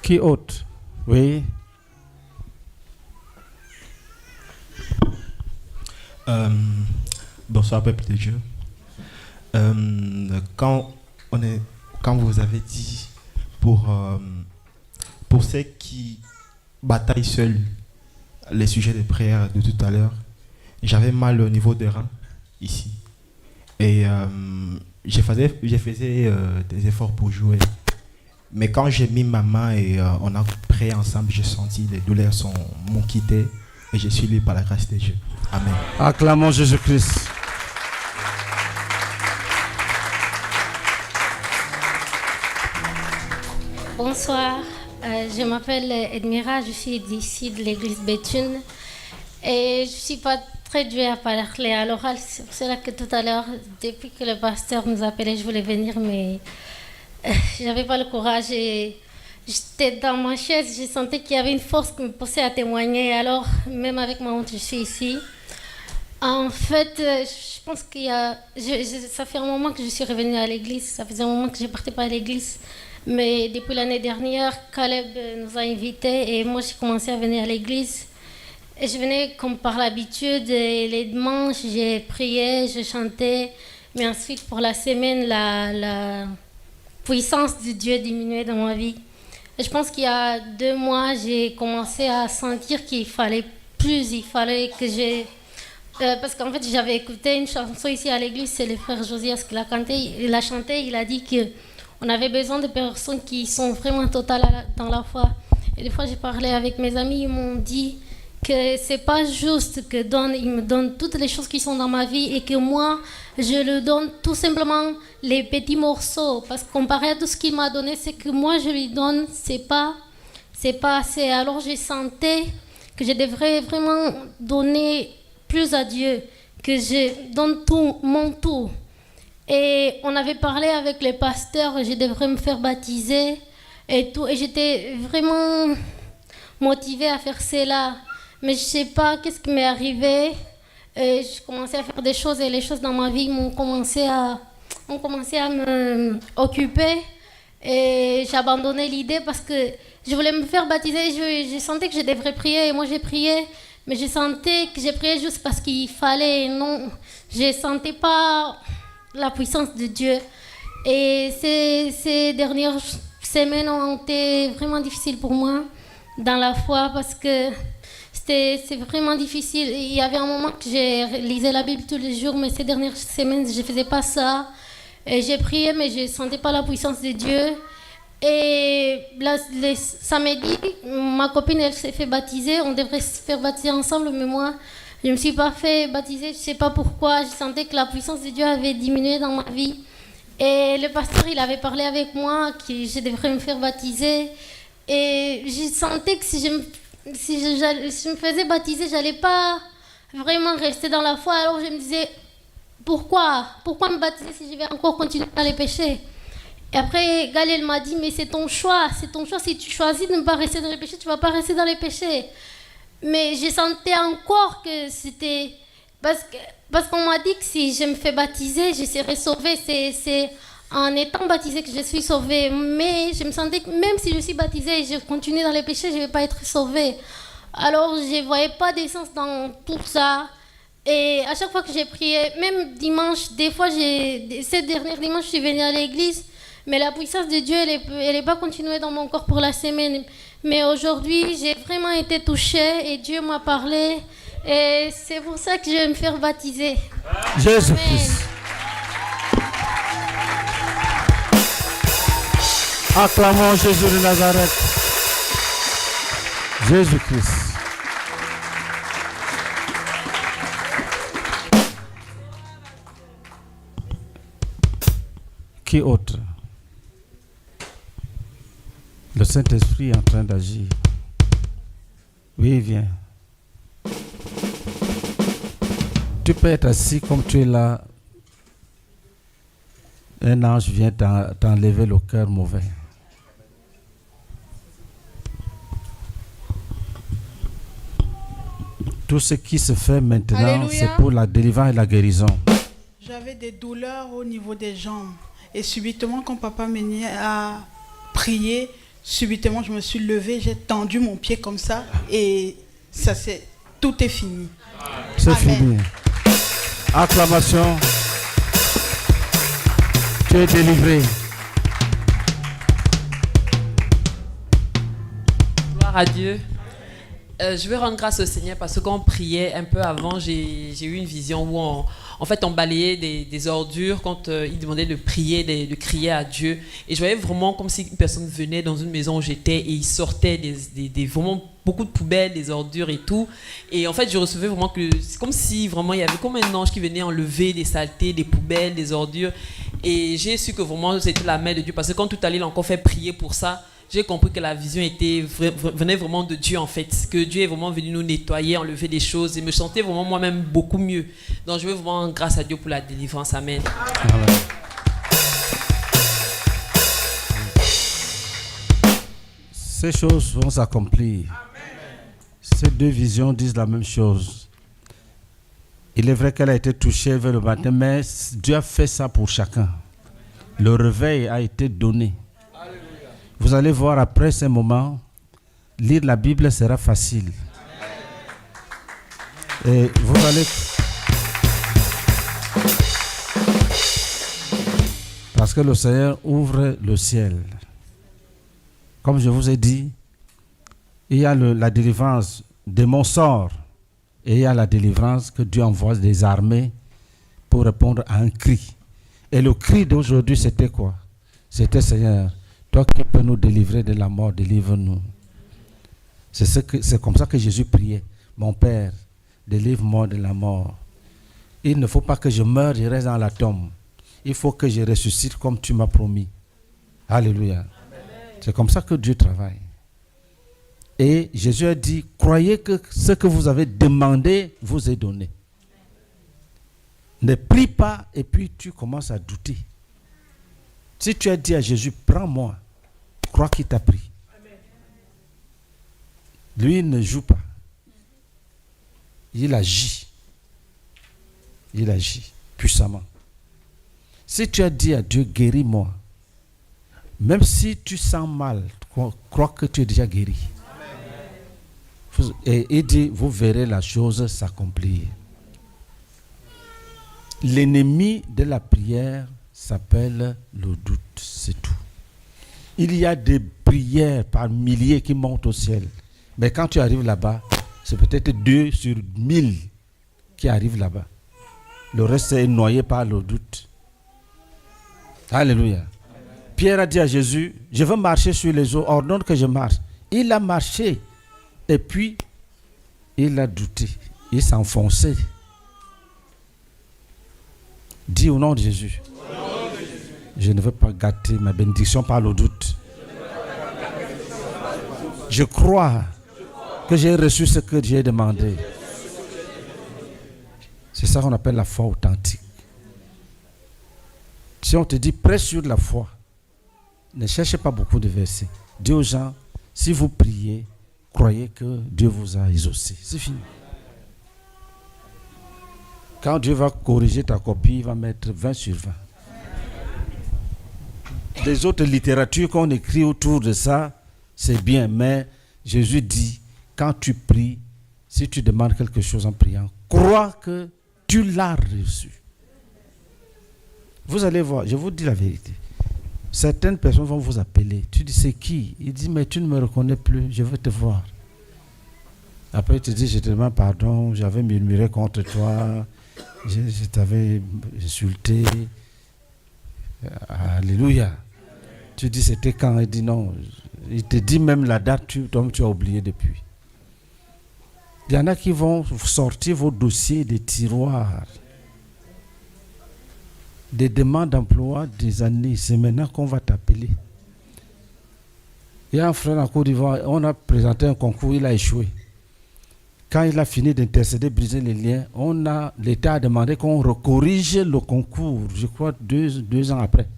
Qui autre? Oui. Bonsoir peuple de Dieu. Quand vous avez dit pour ceux qui bataillent seuls les sujets de prière de tout à l'heure, j'avais mal au niveau des reins, ici. Et je faisais des efforts pour jouer. Mais quand j'ai mis ma main et on a prié ensemble, j'ai senti les douleurs m'ont quitté et je suis libre par la grâce de Dieu. Amen. Acclamons Jésus-Christ. Bonsoir, je m'appelle Edmira, je suis d'ici de l'église Béthune et je ne suis pas très douée à parler à l'oral. C'est pour cela que tout à l'heure, depuis que le pasteur nous appelait, je voulais venir, mais je n'avais pas le courage et j'étais dans ma chaise, je sentais qu'il y avait une force qui me poussait à témoigner. Alors, même avec ma honte, je suis ici. En fait, je pense qu'il y a... ça fait un moment que je suis revenue à l'église, ça faisait un moment que je ne partais pas à l'église. Mais depuis l'année dernière, Caleb nous a invités et moi j'ai commencé à venir à l'église. Et je venais comme par l'habitude, et les dimanches j'ai prié, je chantais. Mais ensuite pour la semaine, la puissance de Dieu diminuait dans ma vie. Et je pense qu'il y a 2 mois, j'ai commencé à sentir qu'il fallait plus, il fallait que j'ai... parce qu'en fait j'avais écouté une chanson ici à l'église, c'est le frère Josias qui l'a chanté, il a dit que on avait besoin de personnes qui sont vraiment totales dans la foi. Et des fois, j'ai parlé avec mes amis, ils m'ont dit que c'est pas juste que ils me donnent toutes les choses qui sont dans ma vie et que moi, je lui donne tout simplement les petits morceaux. Parce que comparé à tout ce qu'il m'a donné, c'est que moi, je lui donne, c'est pas assez. Alors, je sentais que je devrais vraiment donner plus à Dieu, que je donne tout, mon tout. Et on avait parlé avec les pasteurs, je devrais me faire baptiser et tout. Et j'étais vraiment motivée à faire cela. Mais je ne sais pas qu'est-ce qui m'est arrivé. Et je commençais à faire des choses et les choses dans ma vie ont commencé à me occuper. Et j'ai abandonné l'idée parce que je voulais me faire baptiser. Je sentais que je devrais prier et moi j'ai prié. Mais je sentais que j'ai prié juste parce qu'il fallait. Non, je ne sentais pas la puissance de Dieu. Et ces dernières semaines ont été vraiment difficiles pour moi dans la foi parce que c'est vraiment difficile. Il y avait un moment que j'ai lisé la Bible tous les jours, mais ces dernières semaines, je ne faisais pas ça. Et j'ai prié, mais je ne sentais pas la puissance de Dieu. Et samedi, ma copine, elle s'est fait baptiser. On devrait se faire baptiser ensemble, mais moi, je ne me suis pas fait baptiser. Je ne sais pas pourquoi. Je sentais que la puissance de Dieu avait diminué dans ma vie. Et le pasteur, il avait parlé avec moi que je devrais me faire baptiser. Et je sentais que si je me faisais baptiser, je n'allais pas vraiment rester dans la foi. Alors je me disais, pourquoi me baptiser si je vais encore continuer dans les péchés? Et après, Galil m'a dit, mais c'est ton choix. Si tu choisis de ne pas rester dans les péchés, tu ne vas pas rester dans les péchés. Mais je sentais encore que c'était... Parce qu'on m'a dit que si je me fais baptiser, je serai sauvée. C'est en étant baptisée que je suis sauvée. Mais je me sentais que même si je suis baptisée et je continue dans les péchés, je ne vais pas être sauvée. Alors, je ne voyais pas d'essence dans tout ça. Et à chaque fois que j'ai prié, même dimanche, des fois, ces derniers dimanches, je suis venue à l'église. Mais la puissance de Dieu, elle n'est pas continuée dans mon corps pour la semaine. Mais aujourd'hui, j'ai vraiment été touchée et Dieu m'a parlé. Et c'est pour ça que je vais me faire baptiser. Jésus-Christ. Acclamons Jésus de Nazareth. Jésus-Christ. Qui autre? Le Saint-Esprit est en train d'agir. Oui, viens. Tu peux être assis comme tu es là. Un ange vient t'enlever le cœur mauvais. Tout ce qui se fait maintenant, Alléluia. c'est pour la délivrance et la guérison. J'avais des douleurs au niveau des jambes. Et subitement, quand papa m'est à prier, subitement, je me suis levée, j'ai tendu mon pied comme ça. Et tout est fini. C'est Amen. fini. Acclamation. Tu es délivré. Gloire à Dieu. Je veux rendre grâce au Seigneur parce que quand on priait un peu avant, j'ai eu une vision où on balayait des ordures quand il demandait de prier, de crier à Dieu. Et je voyais vraiment comme si une personne venait dans une maison où j'étais et il sortait vraiment beaucoup de poubelles, des ordures et tout. Et en fait, je recevais vraiment que c'est comme si vraiment il y avait comme un ange qui venait enlever des saletés, des poubelles, des ordures. Et j'ai su que vraiment c'était la main de Dieu parce que quand tout à l'heure il a encore fait prier pour ça, j'ai compris que la vision venait vraiment de Dieu en fait, que Dieu est vraiment venu nous nettoyer, enlever des choses et me sentais vraiment moi-même beaucoup mieux. Donc je veux vraiment grâce à Dieu pour la délivrance. Amen. Amen. Ces choses vont s'accomplir. Ces deux visions disent la même chose. Il est vrai qu'elle a été touchée vers le matin, mais Dieu a fait ça pour chacun. Le réveil a été donné. Vous allez voir après ces moments, lire la Bible sera facile. Et vous allez... Parce que le Seigneur ouvre le ciel. Comme je vous ai dit, il y a la délivrance de mon sort et il y a la délivrance que Dieu envoie des armées pour répondre à un cri. Et le cri d'aujourd'hui, c'était quoi? C'était Seigneur, toi qui peux nous délivrer de la mort, délivre-nous. C'est comme ça que Jésus priait. Mon Père, délivre-moi de la mort. Il ne faut pas que je meure, je reste dans la tombe. Il faut que je ressuscite comme tu m'as promis. Alléluia. C'est comme ça que Dieu travaille. Et Jésus a dit, croyez que ce que vous avez demandé vous est donné. Ne prie pas et puis tu commences à douter. Si tu as dit à Jésus, prends-moi, crois qu'il t'a pris. Lui, il ne joue pas. Il agit. Il agit puissamment. Si tu as dit à Dieu, guéris-moi, même si tu sens mal, crois que tu es déjà guéri. Et il dit, vous verrez la chose s'accomplir. L'ennemi de la prière s'appelle le doute, c'est tout. Il y a des prières par milliers qui montent au ciel. Mais quand tu arrives là-bas, c'est peut-être 2 sur 1000 qui arrivent là-bas. Le reste est noyé par le doute. Alléluia. Pierre a dit à Jésus, je veux marcher sur les eaux, ordonne que je marche. Il a marché et puis il a douté. Il s'est enfoncé. Dis au nom de Jésus. Je ne veux pas gâter ma bénédiction par le doute. Je crois que j'ai reçu ce que j'ai demandé. C'est ça qu'on appelle la foi authentique. Si on te dit prêche sur la foi, ne cherchez pas beaucoup de versets. Dis aux gens, si vous priez, croyez que Dieu vous a exaucé. C'est fini. Quand Dieu va corriger ta copie, il va mettre 20 sur 20. Des autres littératures qu'on écrit autour de ça, c'est bien, mais Jésus dit, quand tu pries, si tu demandes quelque chose en priant, crois que tu l'as reçu. Vous allez voir, je vous dis la vérité. Certaines personnes vont vous appeler. Tu dis, c'est qui? Il dit, mais tu ne me reconnais plus, je veux te voir. Après, il te dit, je te demande pardon, j'avais murmuré contre toi, je t'avais insulté. Alléluia. Tu dis, c'était quand? Il dit, non. Il te dit même la date, donc tu as oublié depuis. Il y en a qui vont sortir vos dossiers des tiroirs. Des demandes d'emploi des années. C'est maintenant qu'on va t'appeler. Il y a un frère en Côte d'Ivoire, on a présenté un concours, il a échoué. Quand il a fini d'intercéder, briser les liens, l'État a demandé qu'on recorrige le concours, je crois 2 ans après.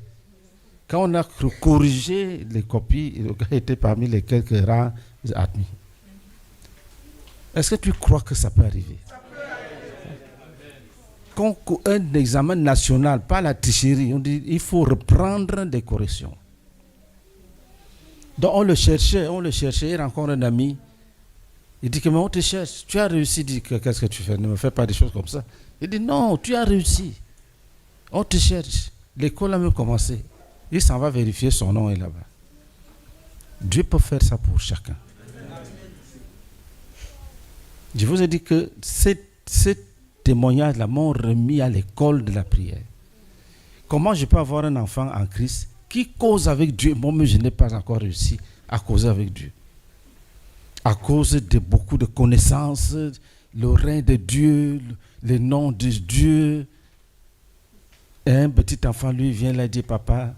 Quand on a corrigé les copies, le gars était parmi les quelques rares admis. Est-ce que tu crois que ça peut arriver? Quand un examen national, pas la tricherie, on dit il faut reprendre des corrections. Donc on le cherchait, il rencontre un ami. Il dit que mais on te cherche, tu as réussi. Il dit qu'est-ce que tu fais? Ne me fais pas des choses comme ça. Il dit non, tu as réussi. On te cherche. L'école a même commencé. Il s'en va vérifier son nom est là-bas. Dieu peut faire ça pour chacun. Je vous ai dit que ces témoignages-là m'ont remis à l'école de la prière. Comment je peux avoir un enfant en Christ qui cause avec Dieu? Moi-même, je n'ai pas encore réussi à causer avec Dieu. À cause de beaucoup de connaissances, le règne de Dieu, le nom de Dieu. Et un petit enfant, lui, vient là et dit, papa,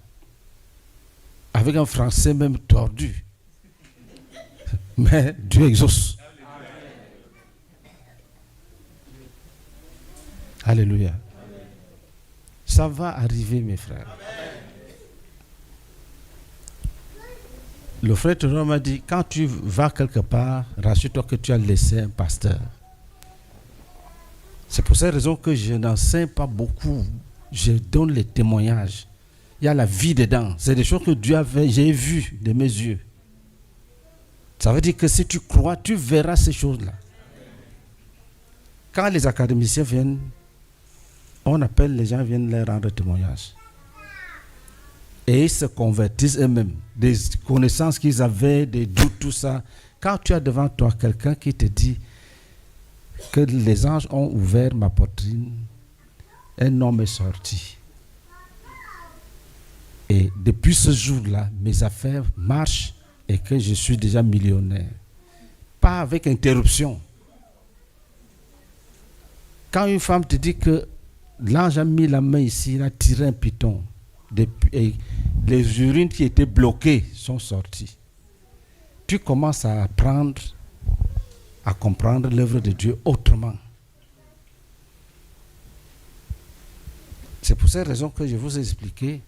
avec un français même tordu, mais Dieu exauce. Alléluia. Ça va arriver, mes frères. Le frère Théodore m'a dit, quand tu vas quelque part, rassure-toi que tu as laissé un pasteur. C'est pour cette raison que je n'enseigne pas beaucoup. Je donne les témoignages. Il y a la vie dedans. C'est des choses que Dieu avait, j'ai vues de mes yeux. Ça veut dire que si tu crois, tu verras ces choses-là. Quand les académiciens viennent, on appelle les gens, viennent leur rendre témoignage. Et ils se convertissent eux-mêmes. Des connaissances qu'ils avaient, des doutes, tout ça. Quand tu as devant toi quelqu'un qui te dit que les anges ont ouvert ma poitrine, un homme est sorti. Et depuis ce jour-là, mes affaires marchent et que je suis déjà millionnaire. Pas avec interruption. Quand une femme te dit que l'ange a mis la main ici, il a tiré un python, et les urines qui étaient bloquées sont sorties, tu commences à apprendre, à comprendre l'œuvre de Dieu autrement. C'est pour cette raison que je vous ai expliqué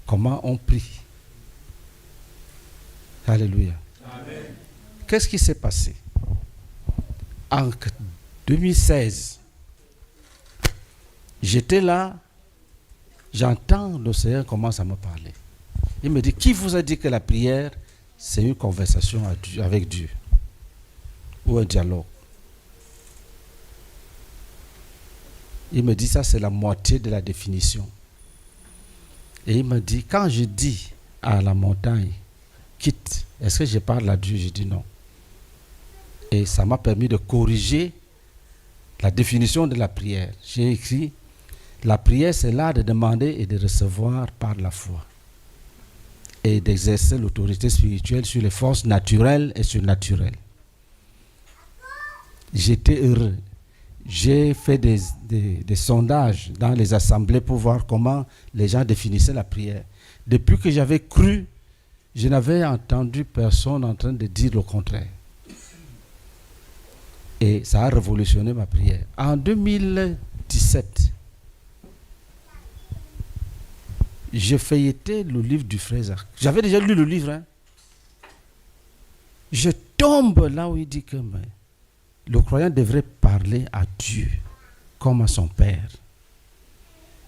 comment on prie. Alléluia. Amen. Qu'est-ce qui s'est passé? En 2016, j'étais là, j'entends le Seigneur commence à me parler. Il me dit, qui vous a dit que la prière, c'est une conversation avec Dieu ou un dialogue? Il me dit, ça c'est la moitié de la définition. Et il me dit, quand je dis à la montagne, quitte, est-ce que je parle à Dieu? Je dis non. Et ça m'a permis de corriger la définition de la prière. J'ai écrit, la prière c'est l'art de demander et de recevoir par la foi. Et d'exercer l'autorité spirituelle sur les forces naturelles et surnaturelles. J'étais heureux. J'ai fait des sondages dans les assemblées pour voir comment les gens définissaient la prière. Depuis que j'avais cru, je n'avais entendu personne en train de dire le contraire. Et ça a révolutionné ma prière. En 2017, j'ai feuilleté le livre du frère Zach. J'avais déjà lu le livre. Je tombe là où il dit que le croyant devrait parler à Dieu comme à son Père.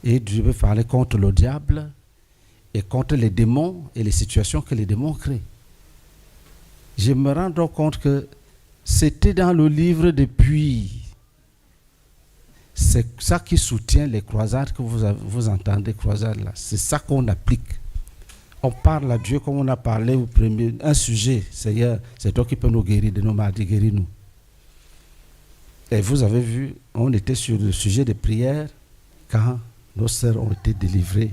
Et Dieu veut parler contre le diable et contre les démons et les situations que les démons créent. Je me rends donc compte que c'était dans le livre depuis. C'est ça qui soutient les croisades que vous entendez, croisades là. C'est ça qu'on applique. On parle à Dieu comme on a parlé au premier. Un sujet, Seigneur, c'est toi qui peux nous guérir de nos maladies, guéris-nous. Et vous avez vu, on était sur le sujet des prières quand nos sœurs ont été délivrées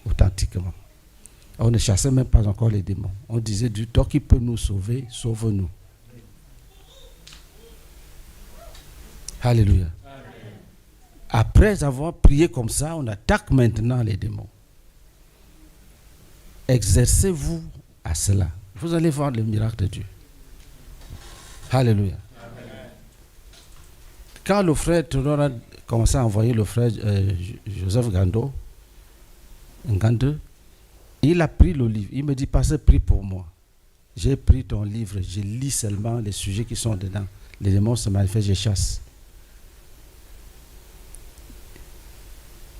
authentiquement. On ne chassait même pas encore les démons. On disait, Dieu, toi qui peux nous sauver, sauve-nous. Alléluia. Après avoir prié comme ça, on attaque maintenant les démons. Exercez-vous à cela. Vous allez voir le miracle de Dieu. Alléluia. Quand le frère Théodore a commencé à envoyer le frère Joseph Ngando, il a pris le livre. Il me dit, Pasteur, prie pour moi. J'ai pris ton livre, je lis seulement les sujets qui sont dedans. Les démons se manifestent, je chasse.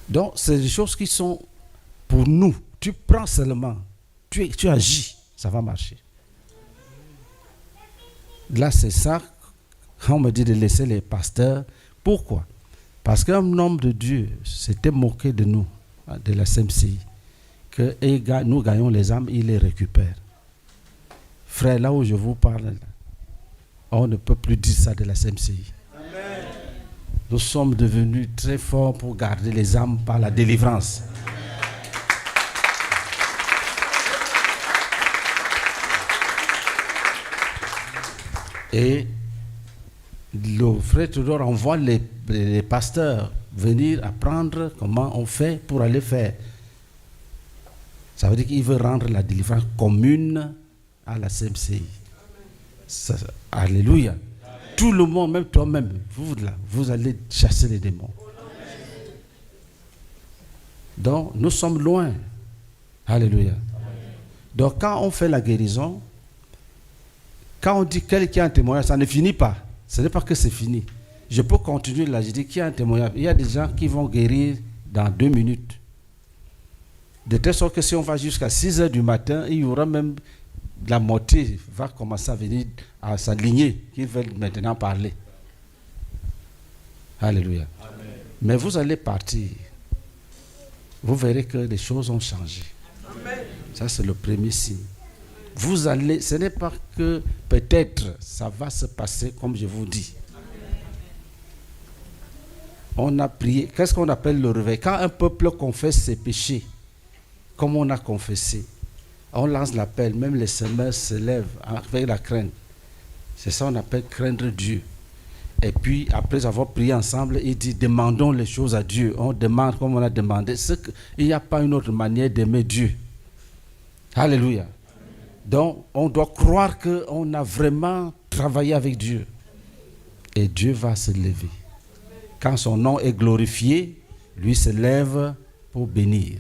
Donc, c'est des choses qui sont pour nous. Tu prends seulement, tu agis, ça va marcher. Là, c'est ça. On me dit de laisser les pasteurs. Pourquoi? Parce qu'un homme de Dieu s'était moqué de nous, de la SMCI, que nous gagnons les âmes, il les récupère. Frère, là où je vous parle, On ne peut plus dire ça de la CMCI. Amen. Nous sommes devenus très forts pour garder les âmes par la délivrance. Et le frère Théodore envoie les pasteurs venir apprendre comment on fait pour aller faire. Ça veut dire qu'il veut rendre la délivrance commune à la CMCI. Ça, alléluia. Amen. Tout le monde, même toi-même, vous allez chasser les démons. Donc, nous sommes loin. Alléluia. Amen. Donc, quand on fait la guérison, quand on dit quelqu'un a un témoignage, ça ne finit pas. Ce n'est pas que c'est fini. Je peux continuer là. Je dis qu'il y a un témoignage. Il y a des gens qui vont guérir dans 2 minutes. De telle sorte que si on va jusqu'à 6 heures du matin, il y aura même la moitié va commencer à venir à s'aligner, qui veulent maintenant parler. Alléluia. Amen. Mais vous allez partir. Vous verrez que les choses ont changé. Amen. Ça, c'est le premier signe. Vous allez, ce n'est pas que peut-être ça va se passer comme je vous dis. On a prié. Qu'est-ce qu'on appelle le réveil? Quand un peuple confesse ses péchés, comme on a confessé, on lance l'appel, même les semeurs se lèvent avec la crainte. C'est ça qu'on appelle craindre Dieu. Et puis, après avoir prié ensemble, il dit, demandons les choses à Dieu. On demande comme on a demandé. Il n'y a pas une autre manière d'aimer Dieu. Alléluia. Donc, on doit croire qu'on a vraiment travaillé avec Dieu. Et Dieu va se lever. Quand son nom est glorifié, lui se lève pour bénir,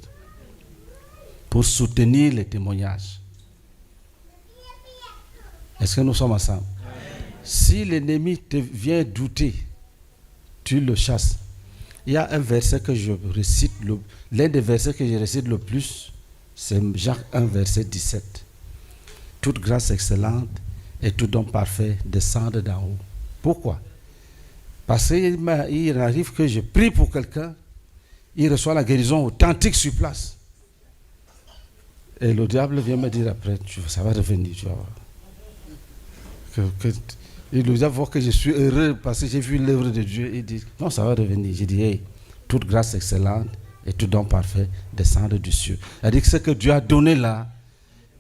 pour soutenir les témoignages. Est-ce que nous sommes ensemble? Si l'ennemi te vient douter, tu le chasses. Il y a un verset que je récite, l'un des versets que je récite le plus, c'est Jacques 1, verset 17. Toute grâce excellente et tout don parfait descendent d'en haut. Pourquoi? Parce qu'il arrive que je prie pour quelqu'un, il reçoit la guérison authentique sur place. Et le diable vient me dire après, ça va revenir, tu vas voir. Il nous a vu que je suis heureux parce que j'ai vu l'œuvre de Dieu. Il dit, non, ça va revenir. J'ai dit, hey, toute grâce excellente et tout don parfait descendent du ciel. C'est-à-dire que ce que Dieu a donné là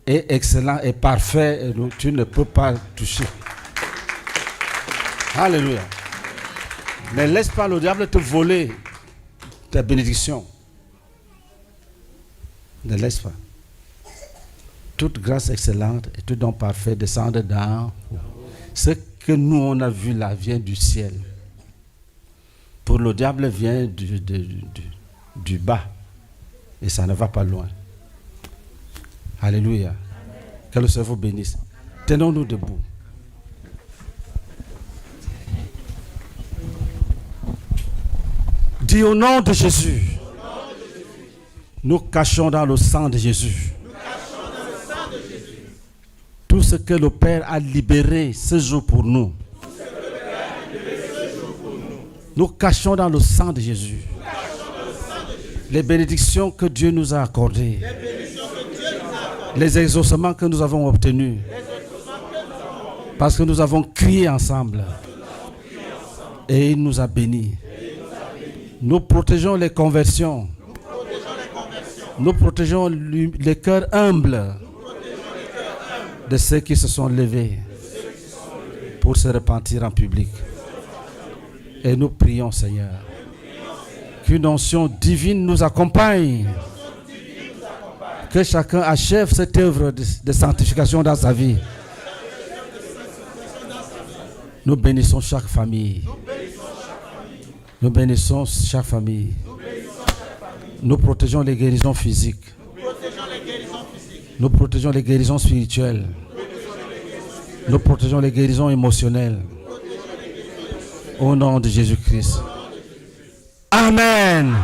est excellent et parfait et tu ne peux pas toucher. Alléluia. Ne laisse pas le diable te voler ta bénédiction. Ne laisse pas. Toute grâce excellente et tout don parfait descendent d'en haut. Ce que nous on a vu là vient du ciel. Pour le diable vient du bas. Et ça ne va pas loin. Alléluia. Amen. Que le Seigneur vous bénisse. Tenons-nous debout. Dis au nom de Jésus. Nous cachons dans le sang de Jésus. Tout ce que le Père a libéré ce jour pour nous. Nous cachons dans le sang de Jésus. Les bénédictions que Dieu nous a accordées. Les exaucements que nous avons obtenus. Parce que nous avons crié ensemble. Et il nous a bénis. Nous protégeons les conversions. Nous protégeons les cœurs humbles de ceux qui se sont levés pour se repentir en public. Et nous prions, Seigneur, qu'une onction divine nous accompagne. Que chacun achève cette œuvre de sanctification dans sa vie. Nous bénissons chaque famille. Nous bénissons chaque famille. Nous protégeons les guérisons physiques. Nous protégeons les guérisons spirituelles. Nous protégeons les guérisons émotionnelles. Au nom de Jésus-Christ. Amen.